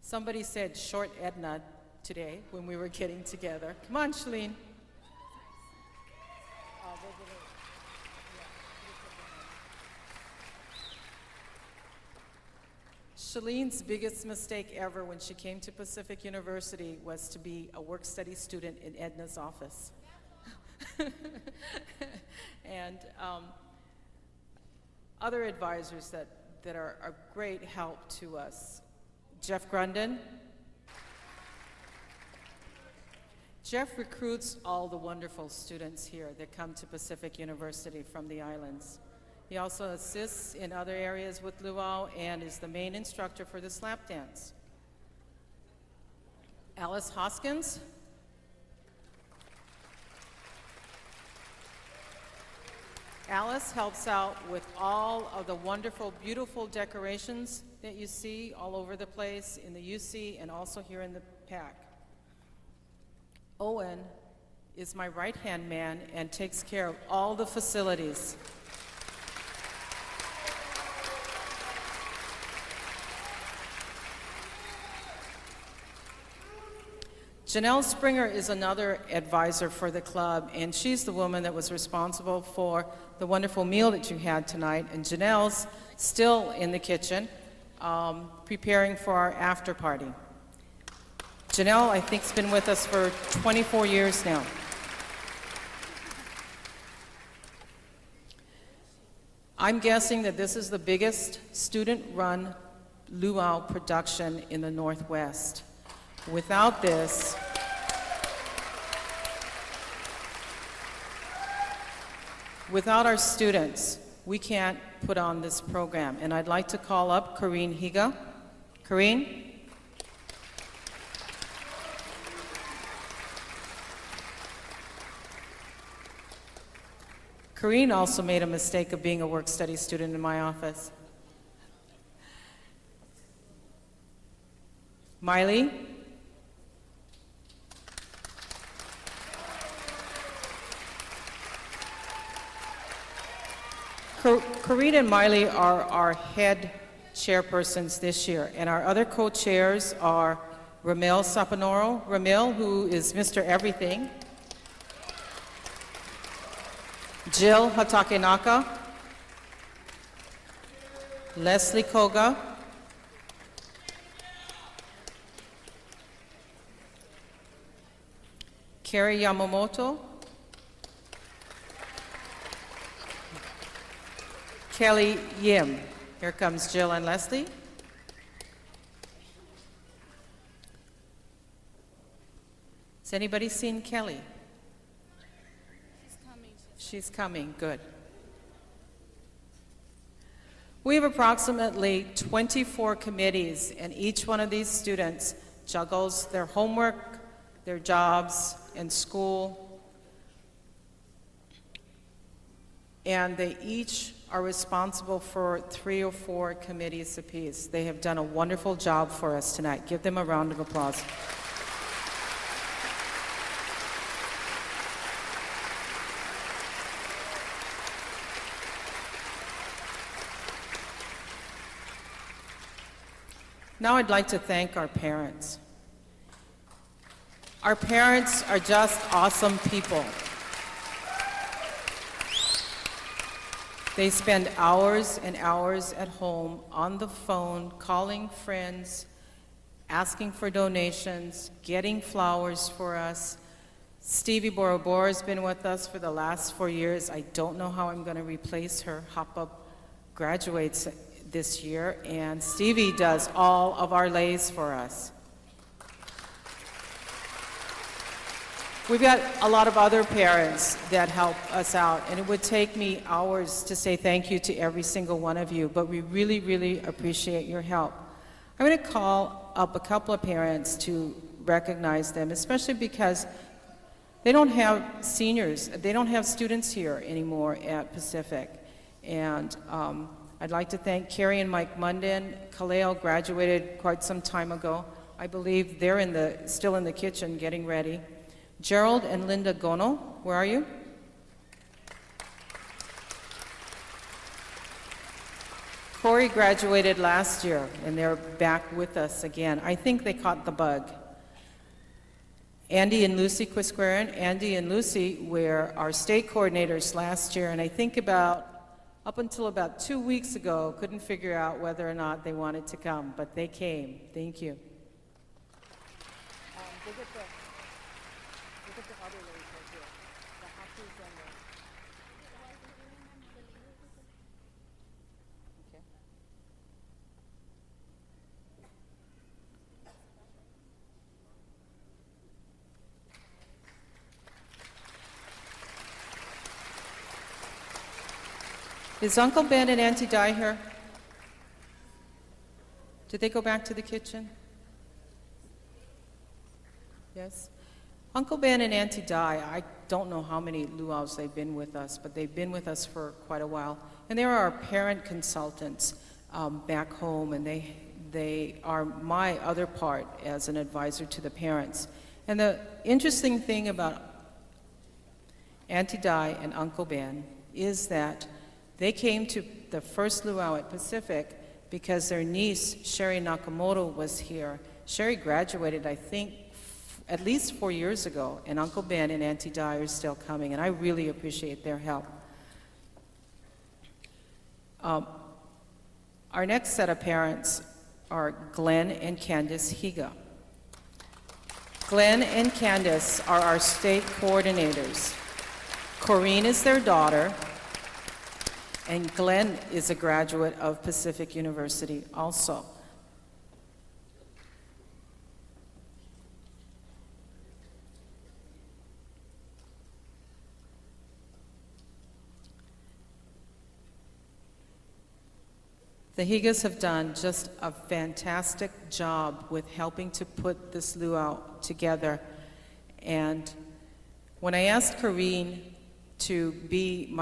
Speaker 21: Somebody said short Edna today when we were getting together. Come on, Shalene. Shalene's biggest mistake ever when she came to Pacific University was to be a work-study student in Edna's office. And other advisors that are a great help to us. Jeff Grunden. Jeff recruits all the wonderful students here that come to Pacific University from the islands. He also assists in other areas with luau and is the main instructor for the slap dance. Alice Hoskins. Alice helps out with all of the wonderful, beautiful decorations that you see all over the place in the UC and also here in the PAC. Owen is my right-hand man and takes care of all the facilities. Janelle Springer is another advisor for the club, and she's the woman that was responsible for the wonderful meal that you had tonight. And Janelle's still in the kitchen, preparing for our after party. Janelle, I think, has been with us for 24 years now. I'm guessing that this is the biggest student-run luau production in the Northwest. Without this, without our students, we can't put on this program. And I'd like to call up Corrine Higa. Corrine? Corrine also made a mistake of being a work-study student in my office. Miley? Corrine and Miley are our head chairpersons this year, and our other co-chairs are Ramil Saponoro. Ramil, who is Mr. Everything. Jill Hatakenaka. Leslie Koga. Carrie Yamamoto. Kelly Yim. Here comes Jill and Leslie. Has anybody seen Kelly? She's coming, good. We have approximately 24 committees, and each one of these students juggles their homework, their jobs, and school. And they each are responsible for 3 or 4 committees apiece. They have done a wonderful job for us tonight. Give them a round of applause. Now I'd like to thank our parents. Our parents are just awesome people. They spend hours and hours at home on the phone, calling friends, asking for donations, getting flowers for us, Stevie Borobor has been with us for the last 4 years. I don't know how I'm going to replace her. Hapa graduates this year, and Stevie does all of our lays for us. We've got a lot of other parents that help us out, and it would take me hours to say thank you to every single one of you, but we really, really appreciate your help. I'm going to call up a couple of parents to recognize them, especially because they don't have seniors, they don't have students here anymore at Pacific. And I'd like to thank Carrie and Mike Munden. Kaleo graduated quite some time ago. I believe they're still in the kitchen getting ready. Gerald and Linda Gono, where are you? Corey graduated last year, and they're back with us again. I think they caught the bug. Andy and Lucy Quisquaran. Andy and Lucy were our state coordinators last year, and I think up until about 2 weeks ago, couldn't figure out whether or not they wanted to come, but they came. Thank you. Is Uncle Ben and Auntie Di here? Did they go back to the kitchen? Yes? Uncle Ben and Auntie Di, I don't know how many luau's they've been with us, but they've been with us for quite a while. And they are our parent consultants back home, and they are my other part as an advisor to the parents. And the interesting thing about Auntie Di and Uncle Ben is that they came to the first luau at Pacific because their niece, Sherry Nakamoto, was here. Sherry graduated, I think, at least 4 years ago, and Uncle Ben and Auntie Di are still coming, and I really appreciate their help. Our next set of parents are Glenn and Candace Higa. Glenn and Candace are our state coordinators. Corrine is their daughter, and Glenn is a graduate of Pacific University also. The Higas have done just a fantastic job with helping to put this luau together. And when I asked Corrine to be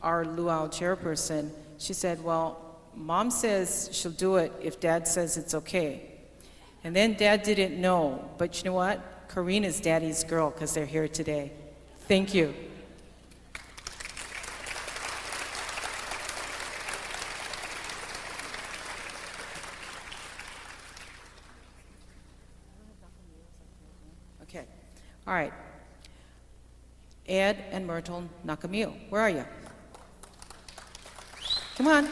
Speaker 21: our luau chairperson, she said, well, Mom says she'll do it if Dad says it's okay. And then Dad didn't know, but you know what? Corrine is Daddy's girl because they're here today. Thank you. Okay, all right. Ed and Myrtle Nakamio, where are you? Come on.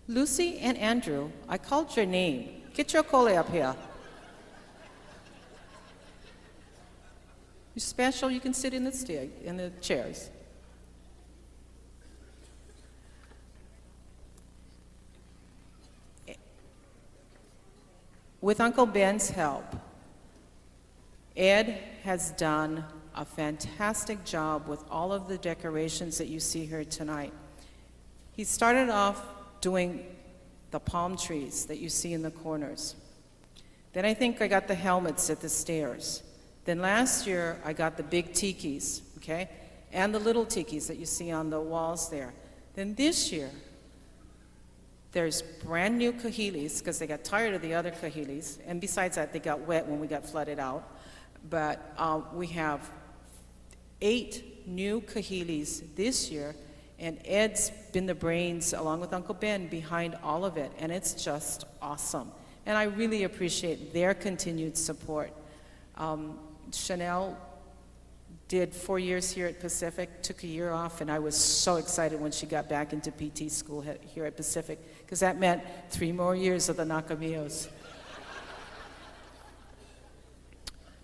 Speaker 21: Lucy and Andrew, I called your name. Get your cole up here. You're special, you can sit in the chairs. With Uncle Ben's help, Ed has done a fantastic job with all of the decorations that you see here tonight. He started off doing the palm trees that you see in the corners. Then I think I got the helmets at the stairs. Then last year, I got the big tikis, okay? And the little tikis that you see on the walls there. Then this year, there's brand new kahilis, because they got tired of the other kahilis, and besides that, they got wet when we got flooded out. But we have 8 new kahilis this year, and Ed's been the brains, along with Uncle Ben, behind all of it, and it's just awesome. And I really appreciate their continued support. Chanel did 4 years here at Pacific, took a year off, and I was so excited when she got back into PT school here at Pacific, because that meant 3 more years of the Nakamiyos.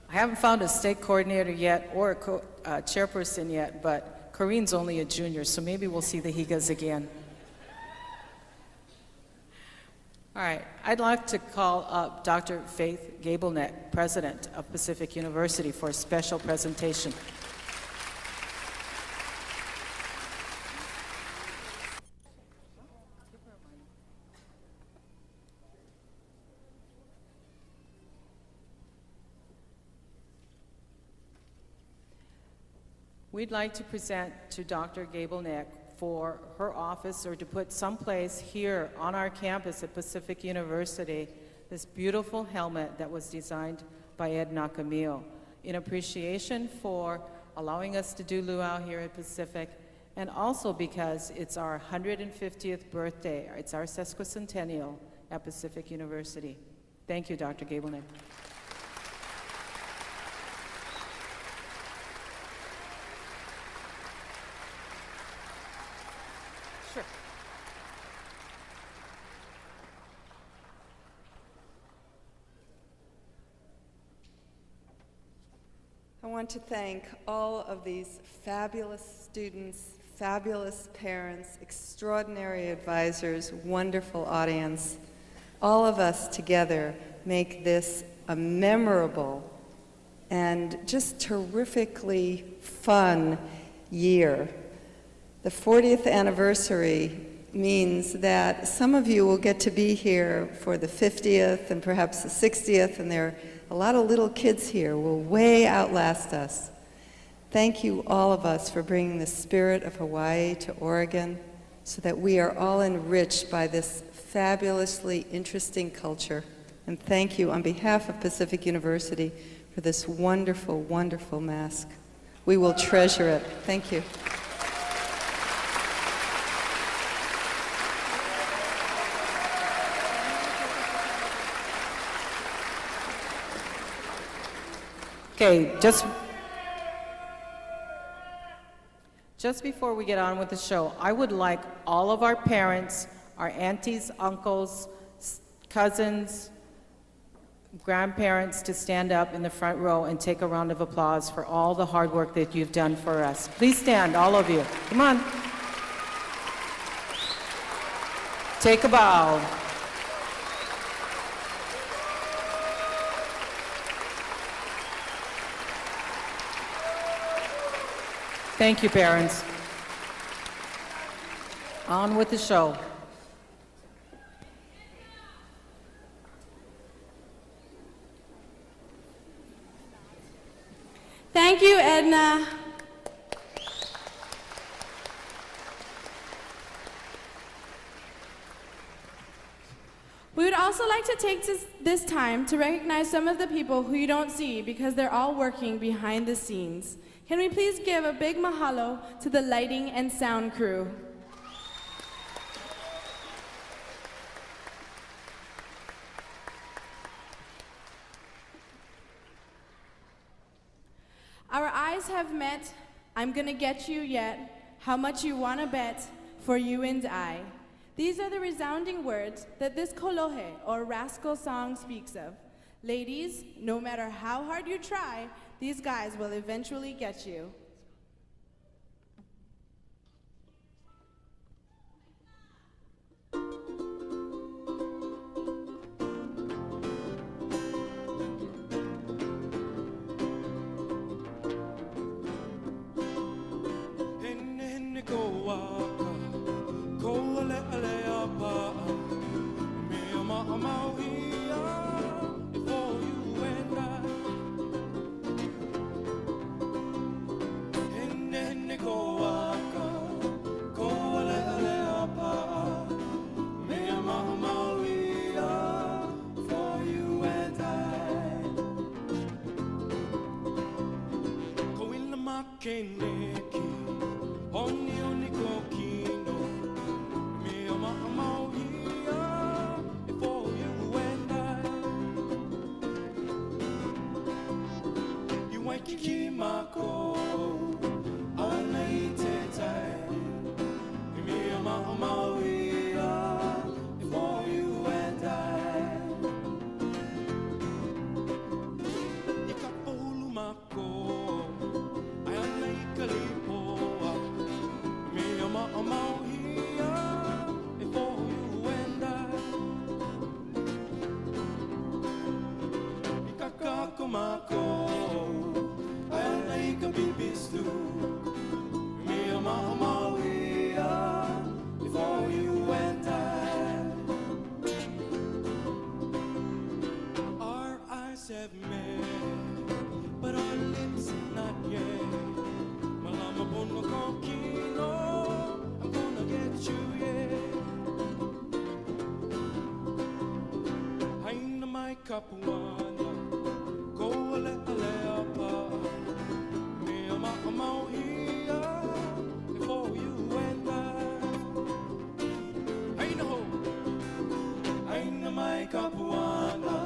Speaker 21: I haven't found a state coordinator yet or a chairperson yet, but Corinne's only a junior, so maybe we'll see the Higas again. All right, I'd like to call up Dr. Faith Gableneck, President of Pacific University, for a special presentation. We'd like to present to Dr. Gableneck for her office, or to put someplace here on our campus at Pacific University, this beautiful helmet that was designed by Ed Nakamio, in appreciation for allowing us to do luau here at Pacific, and also because it's our 150th birthday. It's our sesquicentennial at Pacific University. Thank you, Dr. Gableneck.
Speaker 1: I want to thank all of these fabulous students, fabulous parents, extraordinary advisors, wonderful audience. All of us together make this a memorable and just terrifically fun year. The 40th anniversary means that some of you will get to be here for the 50th and perhaps the 60th, and there are a lot of little kids here will way outlast us. Thank you, all of us, for bringing the spirit of Hawaii to Oregon so that we are all enriched by this fabulously interesting culture. And thank you on behalf of Pacific University for this wonderful, wonderful mask. We will treasure it. Thank you.
Speaker 21: Okay, just before we get on with the show, I would like all of our parents, our aunties, uncles, cousins, grandparents to stand up in the front row and take a round of applause for all the hard work that you've done for us. Please stand, all of you. Come on. Take a bow. Thank you, parents. On with the show.
Speaker 14: Thank you, Edna. We would also like to take this time to recognize some of the people who you don't see because they're all working behind the scenes. Can we please give a big mahalo to the lighting and sound crew? Our eyes have met, I'm gonna get you yet, how much you wanna bet for you and I. These are the resounding words that this kolohe, or rascal song, speaks of. Ladies, no matter how hard you try, these guys will eventually get you.
Speaker 15: Kimako
Speaker 17: kapuana, ko ole ale apa, me ama mau ia, before you and I know, mai kapuana,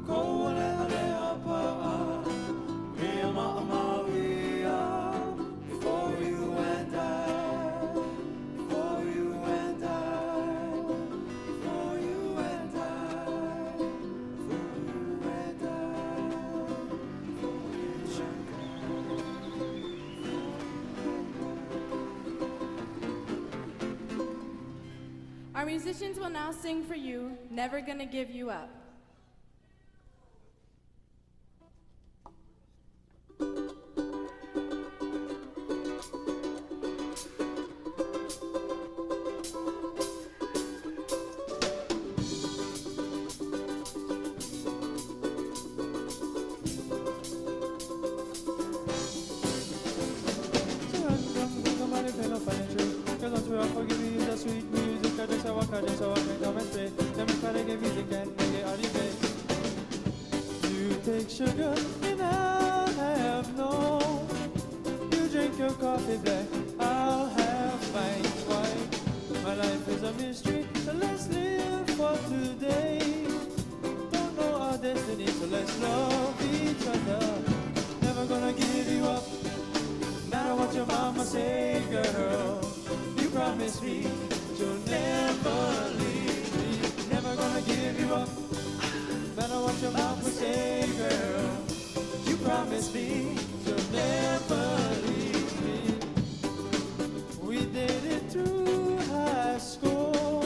Speaker 17: ko ole ale apa, me ama mau ia, before you and I.
Speaker 14: Our musicians will now sing for you, Never Gonna Give You Up.
Speaker 17: You take sugar and I'll have no. You drink your coffee black, I'll have white. My life is a mystery, so let's live for today. Don't know our destiny, so let's love each other. Never gonna give you up, no matter what your mama say, girl. You promise me you'll never leave me. Never gonna give you up, no matter what your mama say, girl. You promise me you'll never leave me. We did it through high school.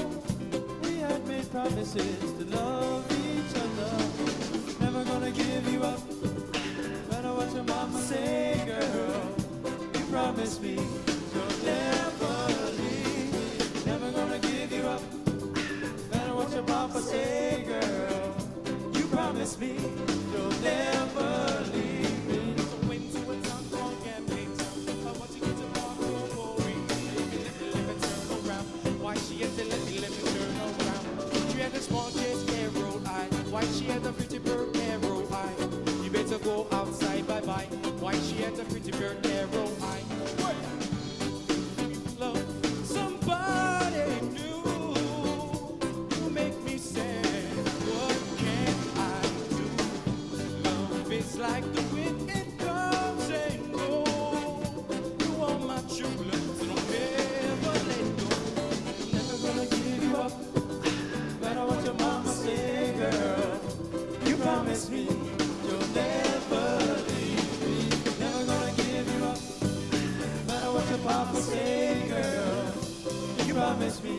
Speaker 17: We had made promises to love each other. Never gonna give you up, no matter what your mama say, girl. You promise me you'll never leave me. Never gonna give you up, no matter what your papa say, girl. You promise me you'll never leave me. So when to a town called Campaign Town, I want you to get to Marco Bowie. Let me turn around. Why she had to let me turn around? She had a small chest, arrow eye. Why she had a pretty bird, arrow eye? You better go outside, bye bye. Why she had a pretty bird, arrow eye? Love somebody new. You make me sad. What can I do? Love is like the wind, it comes and goes. You are my true love, so don't ever let go. Never gonna give you up, no matter what your mama say, girl. You promise me you'll never leave me. Never gonna give you up, no matter what your papa say, girl. You promise me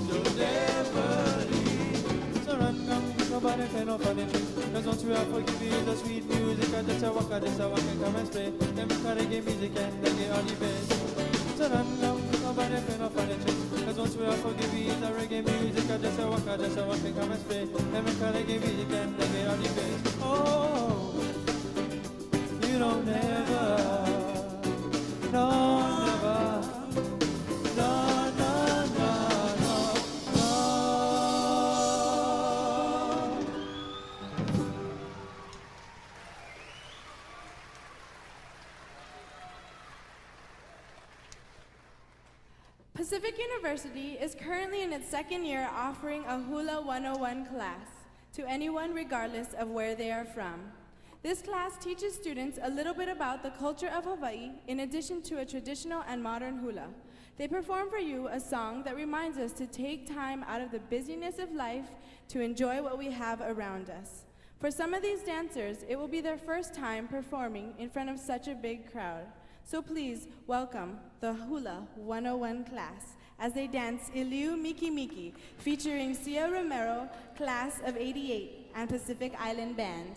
Speaker 17: you'll never leave. So run, come, nobody can open it. Cause don't you ever give me the sweet music. I just a waka, come and spray. Then we gotta give music and they get all the best. So run, come, nobody can open it. Cause don't you ever give me the reggae music. I just a waka, come and spray. Then we gotta give music and they get all the best. Oh, you don't never, no, never. No, no, no, no, no.
Speaker 14: Pacific University is currently in its second year offering a Hula 101 class to anyone regardless of where they are from. This class teaches students a little bit about the culture of Hawaii in addition to a traditional and modern hula. They perform for you a song that reminds us to take time out of the busyness of life to enjoy what we have around us. For some of these dancers, it will be their first time performing in front of such a big crowd. So please welcome the Hula 101 class as they dance Iliu Miki Miki, featuring Sia Romero, class of '88, and Pacific Island Band.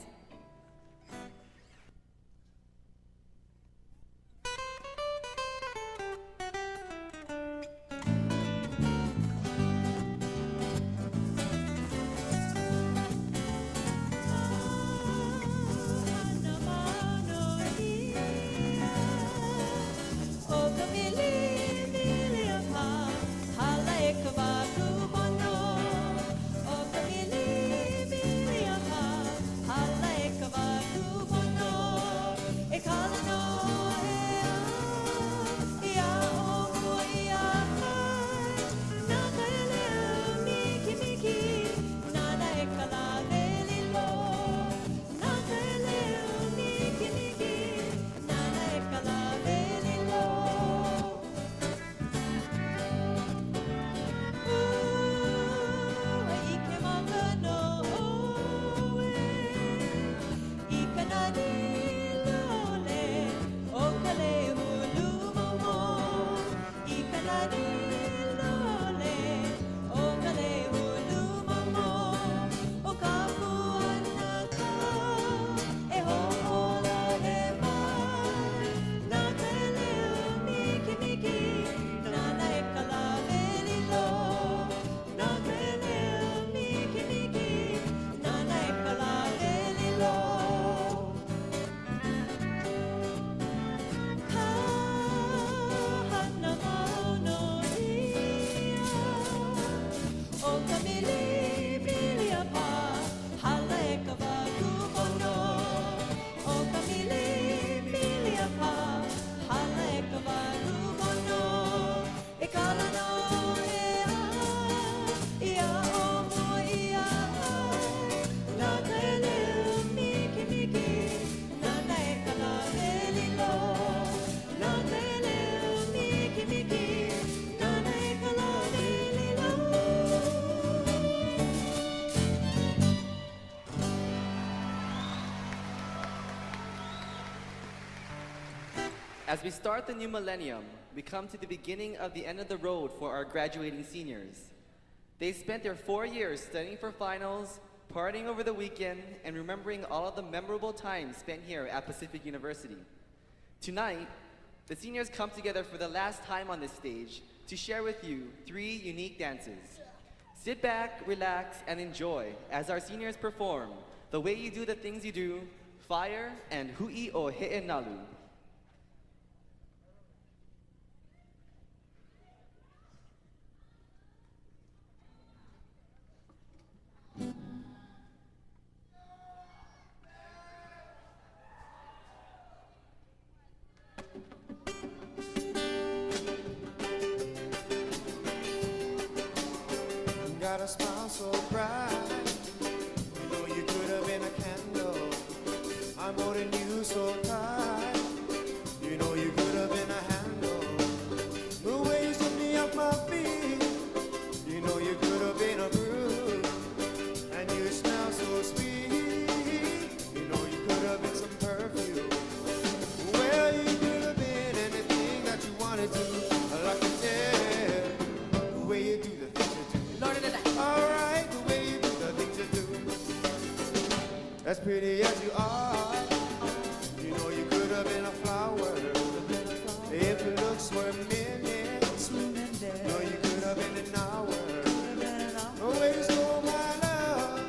Speaker 13: Hala e ka wāku mono, o ka mili, mili a pā.
Speaker 18: As we start the new millennium, we come to the beginning of the end of the road for our graduating seniors. They spent their 4 years studying for finals, partying over the weekend, and remembering all of the memorable times spent here at Pacific University. Tonight, the seniors come together for the last time on this stage to share with you 3 unique dances. Sit back, relax, and enjoy as our seniors perform The Way You Do the Things You Do, Fire, and Hui o He'enalu.
Speaker 2: Got a smile so bright, you know you could have been a candle. I'm holding you so tight, you know you could have been a handle. The way you set me off my feet, you know you could have been a groove. And you smell so sweet, you know you could have been some perfume. Well, you could have been anything that you wanted to. I can tell the way you do the things you do. Alright, the way you do the things you do. As pretty as you are, you know you could have been a flower. If your looks were minutes, no, you could have been an hour. The way you stole my love,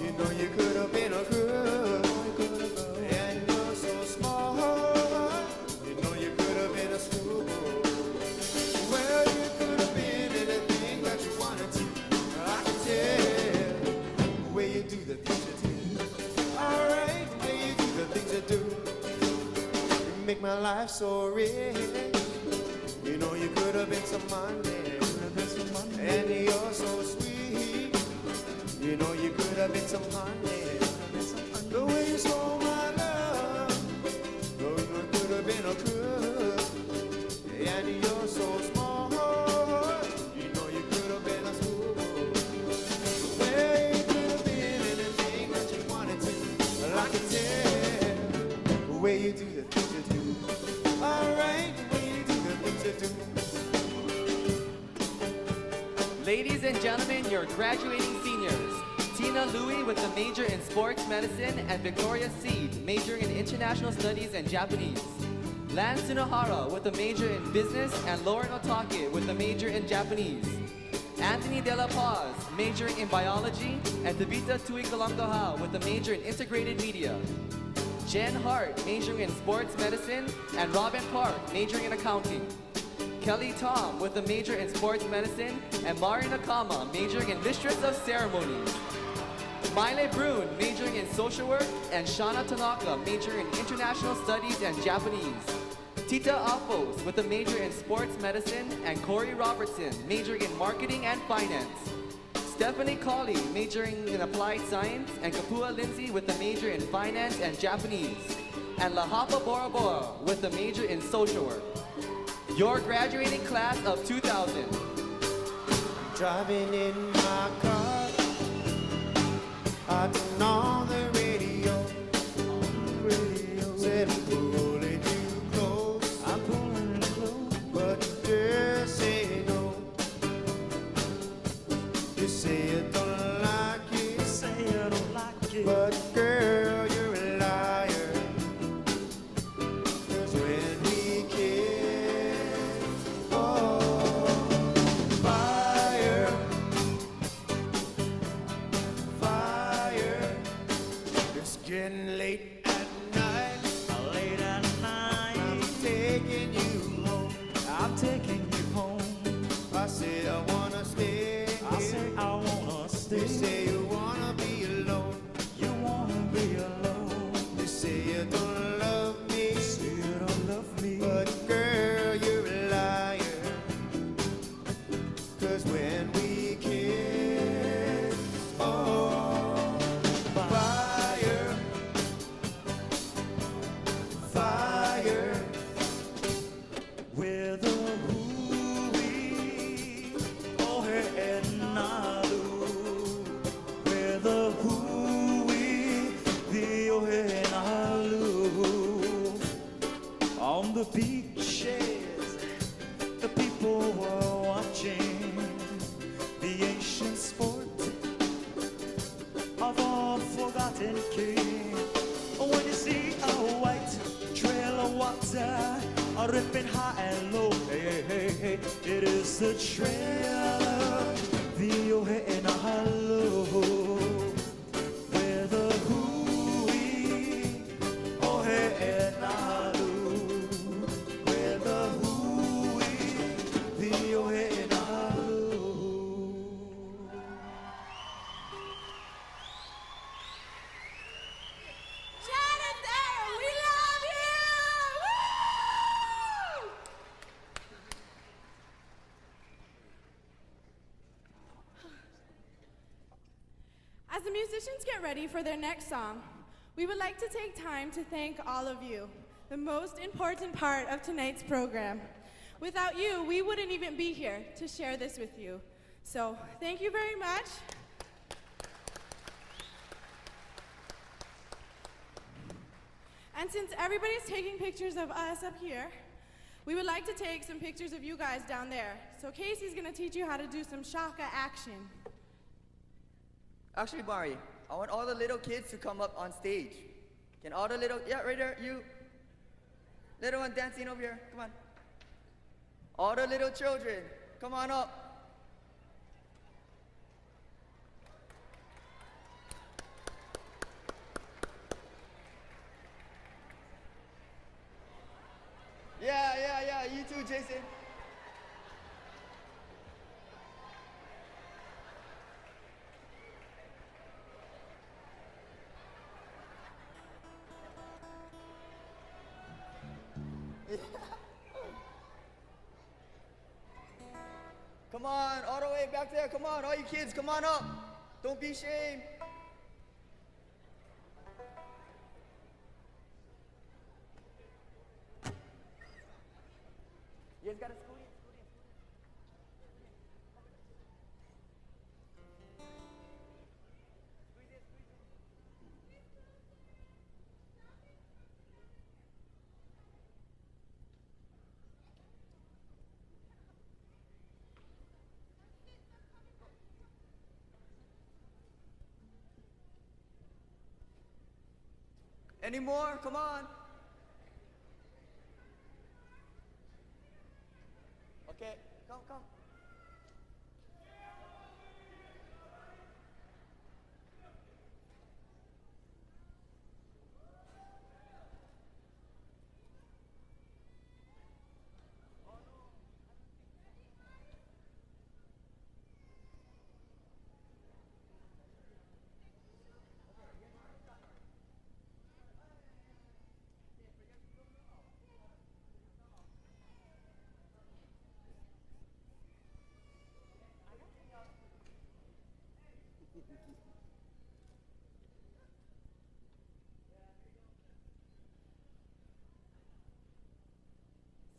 Speaker 2: you know you could have been a girl. And you're so smart, you know you could have been a schoolboy. Well, you could have been anything that you wanted to. I can tell the way you do the things you do. Alright, the way you do the things you do. You make my life so rich. You know you could have been some Monday. And you're so sweet. You know you could have been some honey. The way you stole my love. No, you could have been a crook. And you're so smart. You know you could have been a schoolboy. Well, you could have been anything that you wanted to. Well, I can tell the way you do the things you do. Alright, the way you do the things you do.
Speaker 18: Ladies and gentlemen, your graduating seniors. Tina Louie with a major in sports medicine and Victoria Seed, majoring in international studies and Japanese. Lance Sunohara with a major in business and Lauren Otake with a major in Japanese. Anthony De La Paz, majoring in biology, and Tabitha Tui Kalangaha with a major in integrated media. Jen Hart, majoring in sports medicine, and Robin Park, majoring in accounting. Kelly Tom with a major in sports medicine, and Mari Nakama, majoring in mistress of ceremonies. Maile Brun, majoring in social work, and Shauna Tanaka, majoring in international studies and Japanese. Tita Afos with a major in sports medicine, and Corey Robertson, majoring in marketing and finance. Stephanie Colley, majoring in applied science, and Kapua Lindsay with a major in finance and Japanese. And Lahapa Bora Bora with a major in social work. Your graduating class of 2000.
Speaker 2: Driving in my car, I turn on the radio. Said I'm pulling you close. I'm pulling you close. But you just say no. You say you don't like it. You say you don't like it. But girl, you're a liar. 'Cause when we kiss, oh, fire, fire. It's getting late at night. Late at night. I'm taking you home. I'm taking you home. I say I wanna stay. I say I wanna stay. You say you wanna be alone. You wanna be alone. You say you don't love me. You say you don't love me. But girl, you're a liar. 'Cause when we kiss, oh, fire,
Speaker 20: Latin King. When you see a white trail of water, ripping high and low, hey, hey, hey, it is the trail of the Haumāna, where the hui, oh hey, where the hui, the Haumāna.
Speaker 14: As the musicians get ready for their next song, we would like to take time to thank all of you, the most important part of tonight's program. Without you, we wouldn't even be here to share this with you. So, thank you very much. And since everybody's taking pictures of us up here, we would like to take some pictures of you guys down there. So Casey's gonna teach you how to do some shaka action.
Speaker 4: Actually, Mari, I want all the little kids to come up on stage. Can all the little, yeah, right there, you. Little one dancing over here, come on. All the little children, come on up. Yeah, you too, Jason. Come on, all the way back there. Come on, all you kids, come on up. Don't be ashamed. You guys got a scoot in, Any more? Come on. Okay, come.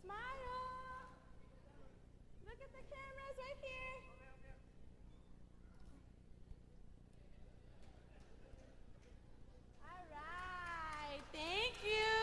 Speaker 14: Smile! Look at the cameras right here. All right, thank you.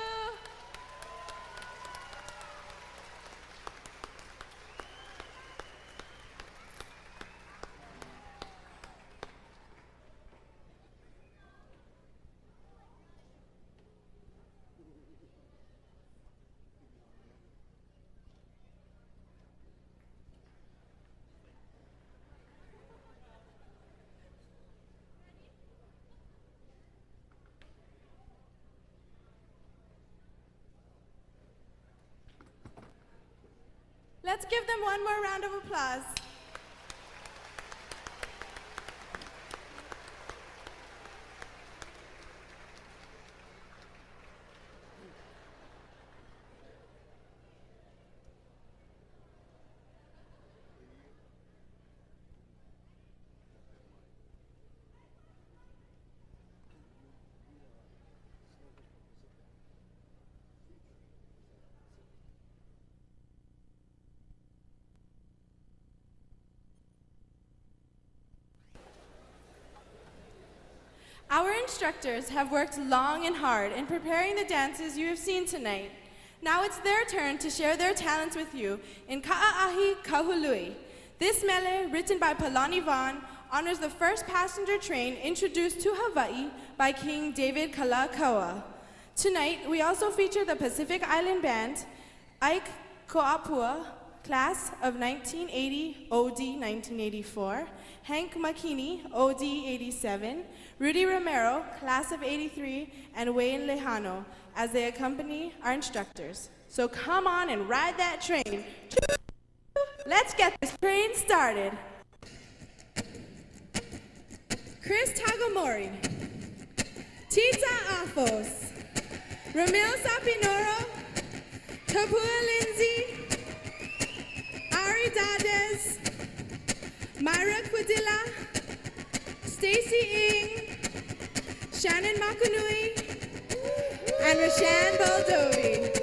Speaker 14: Let's give them one more round of applause. Our instructors have worked long and hard in preparing the dances you have seen tonight. Now it's their turn to share their talents with you in Ka'a'ahi Kahului. This mele, written by Palani Vaughn, honors the first passenger train introduced to Hawaii by King David Kalakaua. Tonight, we also feature the Pacific Island Band, Ike Ko'apua, class of 1980, OD 1984, Hank Makini, OD 87, Rudy Romero, class of 83, and Wayne Lejano, as they accompany our instructors. So come on and ride that train. Let's get this train started. Chris Tagamori, Tita Afos, Ramil Sapinoro, Kapua Lindsay, Ari Dades, Myra Quidilla, Stacy Ng, Shannon Makunui, and Rashan Baldovi.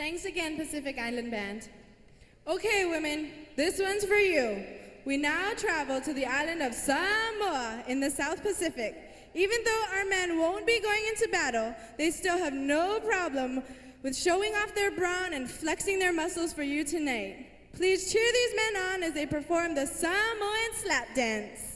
Speaker 14: Thanks again, Pacific Island Band. Okay, women, this one's for you. We now travel to the island of Samoa in the South Pacific. Even though our men won't be going into battle, they still have no problem with showing off their brawn and flexing their muscles for you tonight. Please cheer these men on as they perform the Samoan slap dance.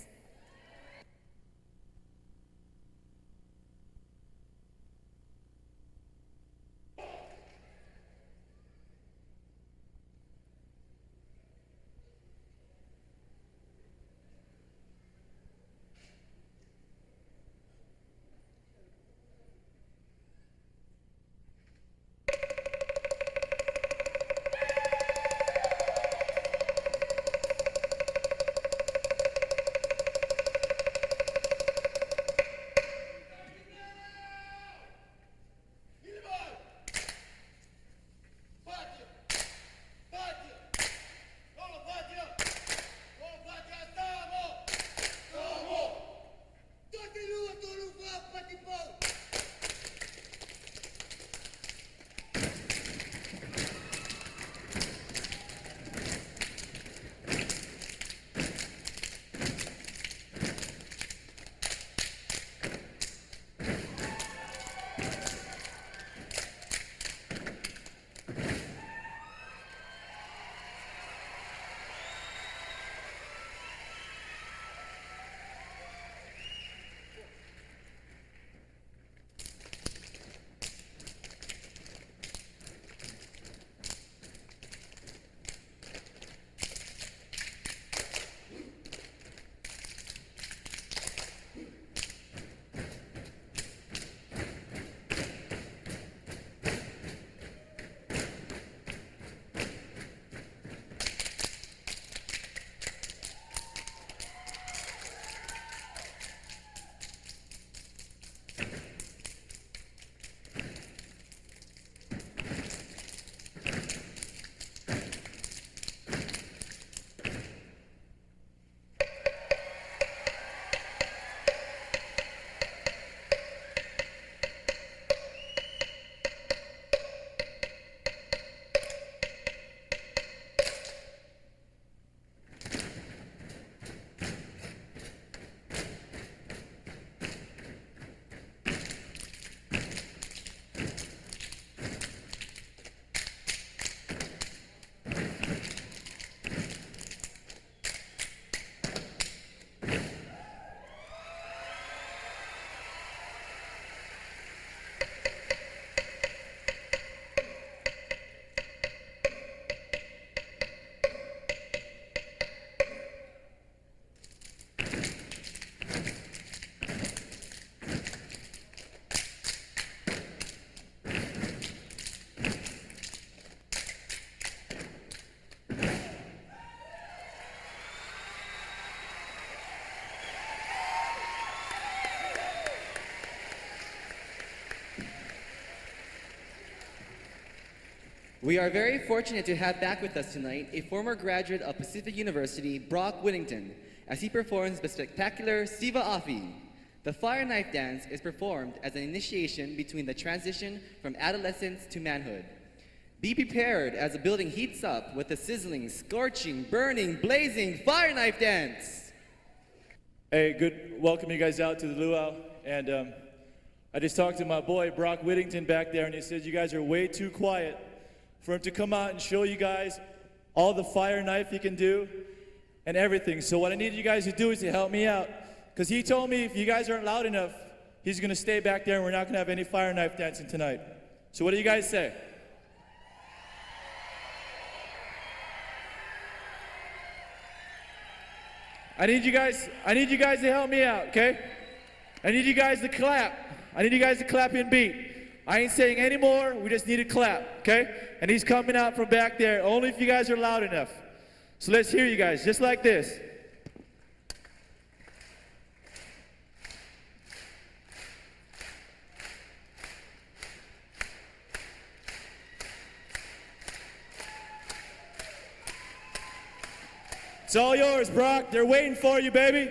Speaker 18: We are very fortunate to have back with us tonight a former graduate of Pacific University, Brock Whittington, as he performs the spectacular Siva Afi. The fire knife dance is performed as an initiation between the transition from adolescence to manhood. Be prepared as the building heats up with the sizzling, scorching, burning, blazing fire knife dance.
Speaker 6: Hey, good. Welcome you guys out to the luau. And I just talked to my boy Brock Whittington back there, and he said you guys are way too quiet for him to come out and show you guys all the fire knife he can do and everything. So what I need you guys to do is to help me out, because he told me if you guys aren't loud enough, he's going to stay back there and we're not going to have any fire knife dancing tonight. So what do you guys say? I need you guys to help me out, okay? I need you guys to clap. I need you guys to clap and beat. I ain't saying any more, we just need to clap, okay? And he's coming out from back there, only if you guys are loud enough. So let's hear you guys, just like this. It's all yours, Brock. They're waiting for you, baby.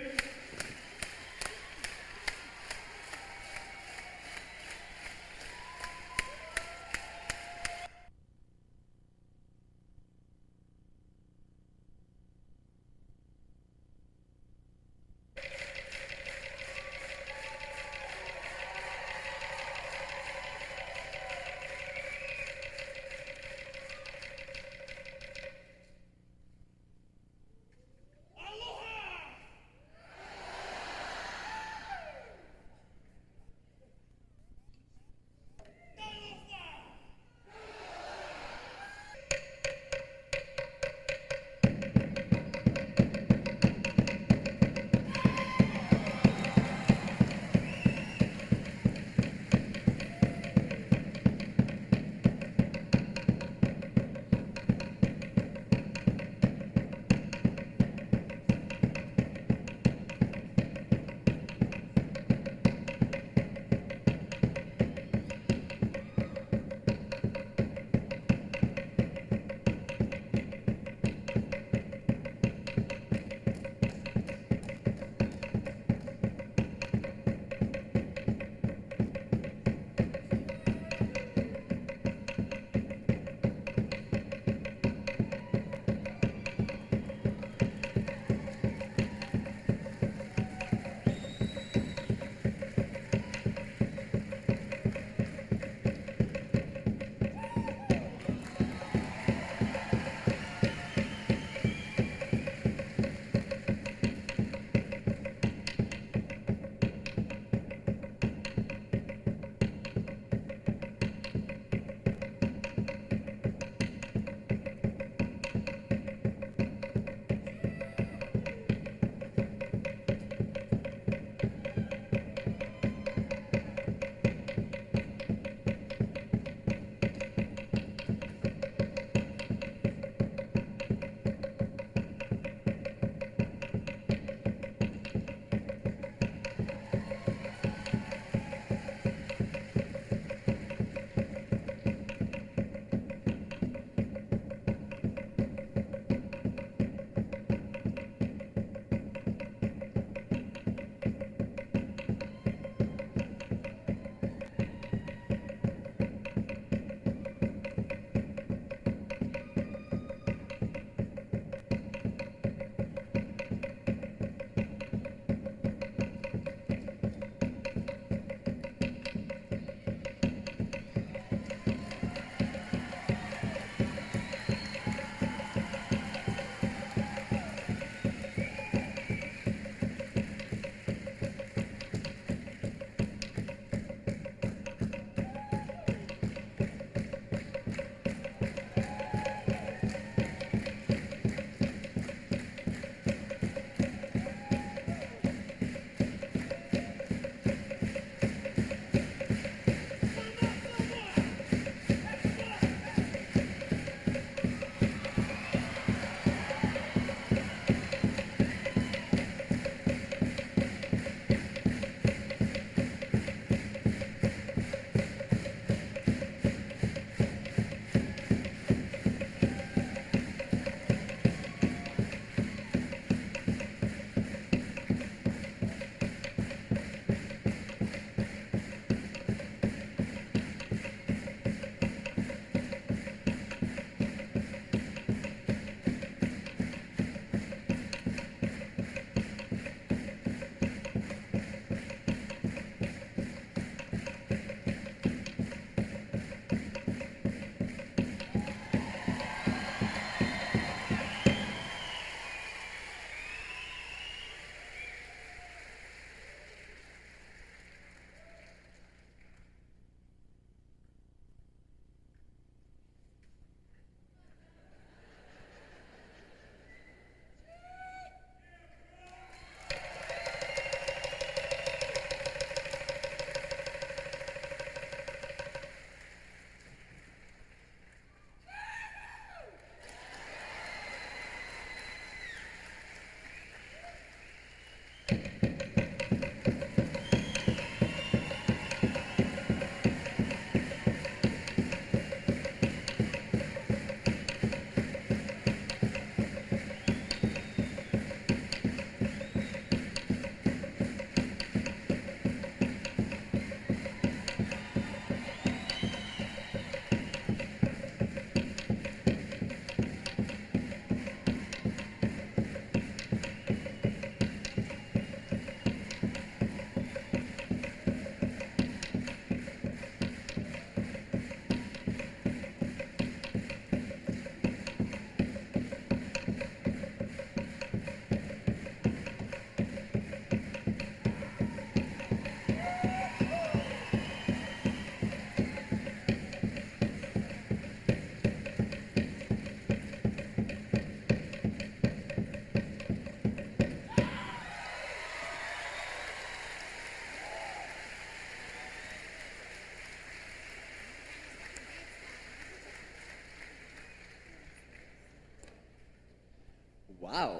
Speaker 18: Wow.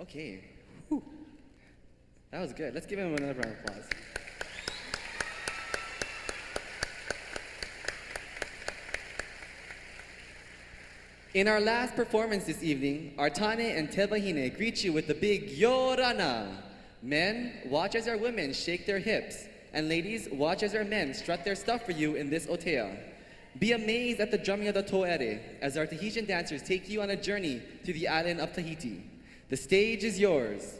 Speaker 18: Okay. Whew. That was good. Let's give him another round of applause. In our last performance this evening, Artane and Tevahine greet you with the big Yorana. Men, watch as our women shake their hips, and ladies, watch as our men strut their stuff for you in this otea. Be amazed at the drumming of the toere as our Tahitian dancers take you on a journey to the island of Tahiti. The stage is yours.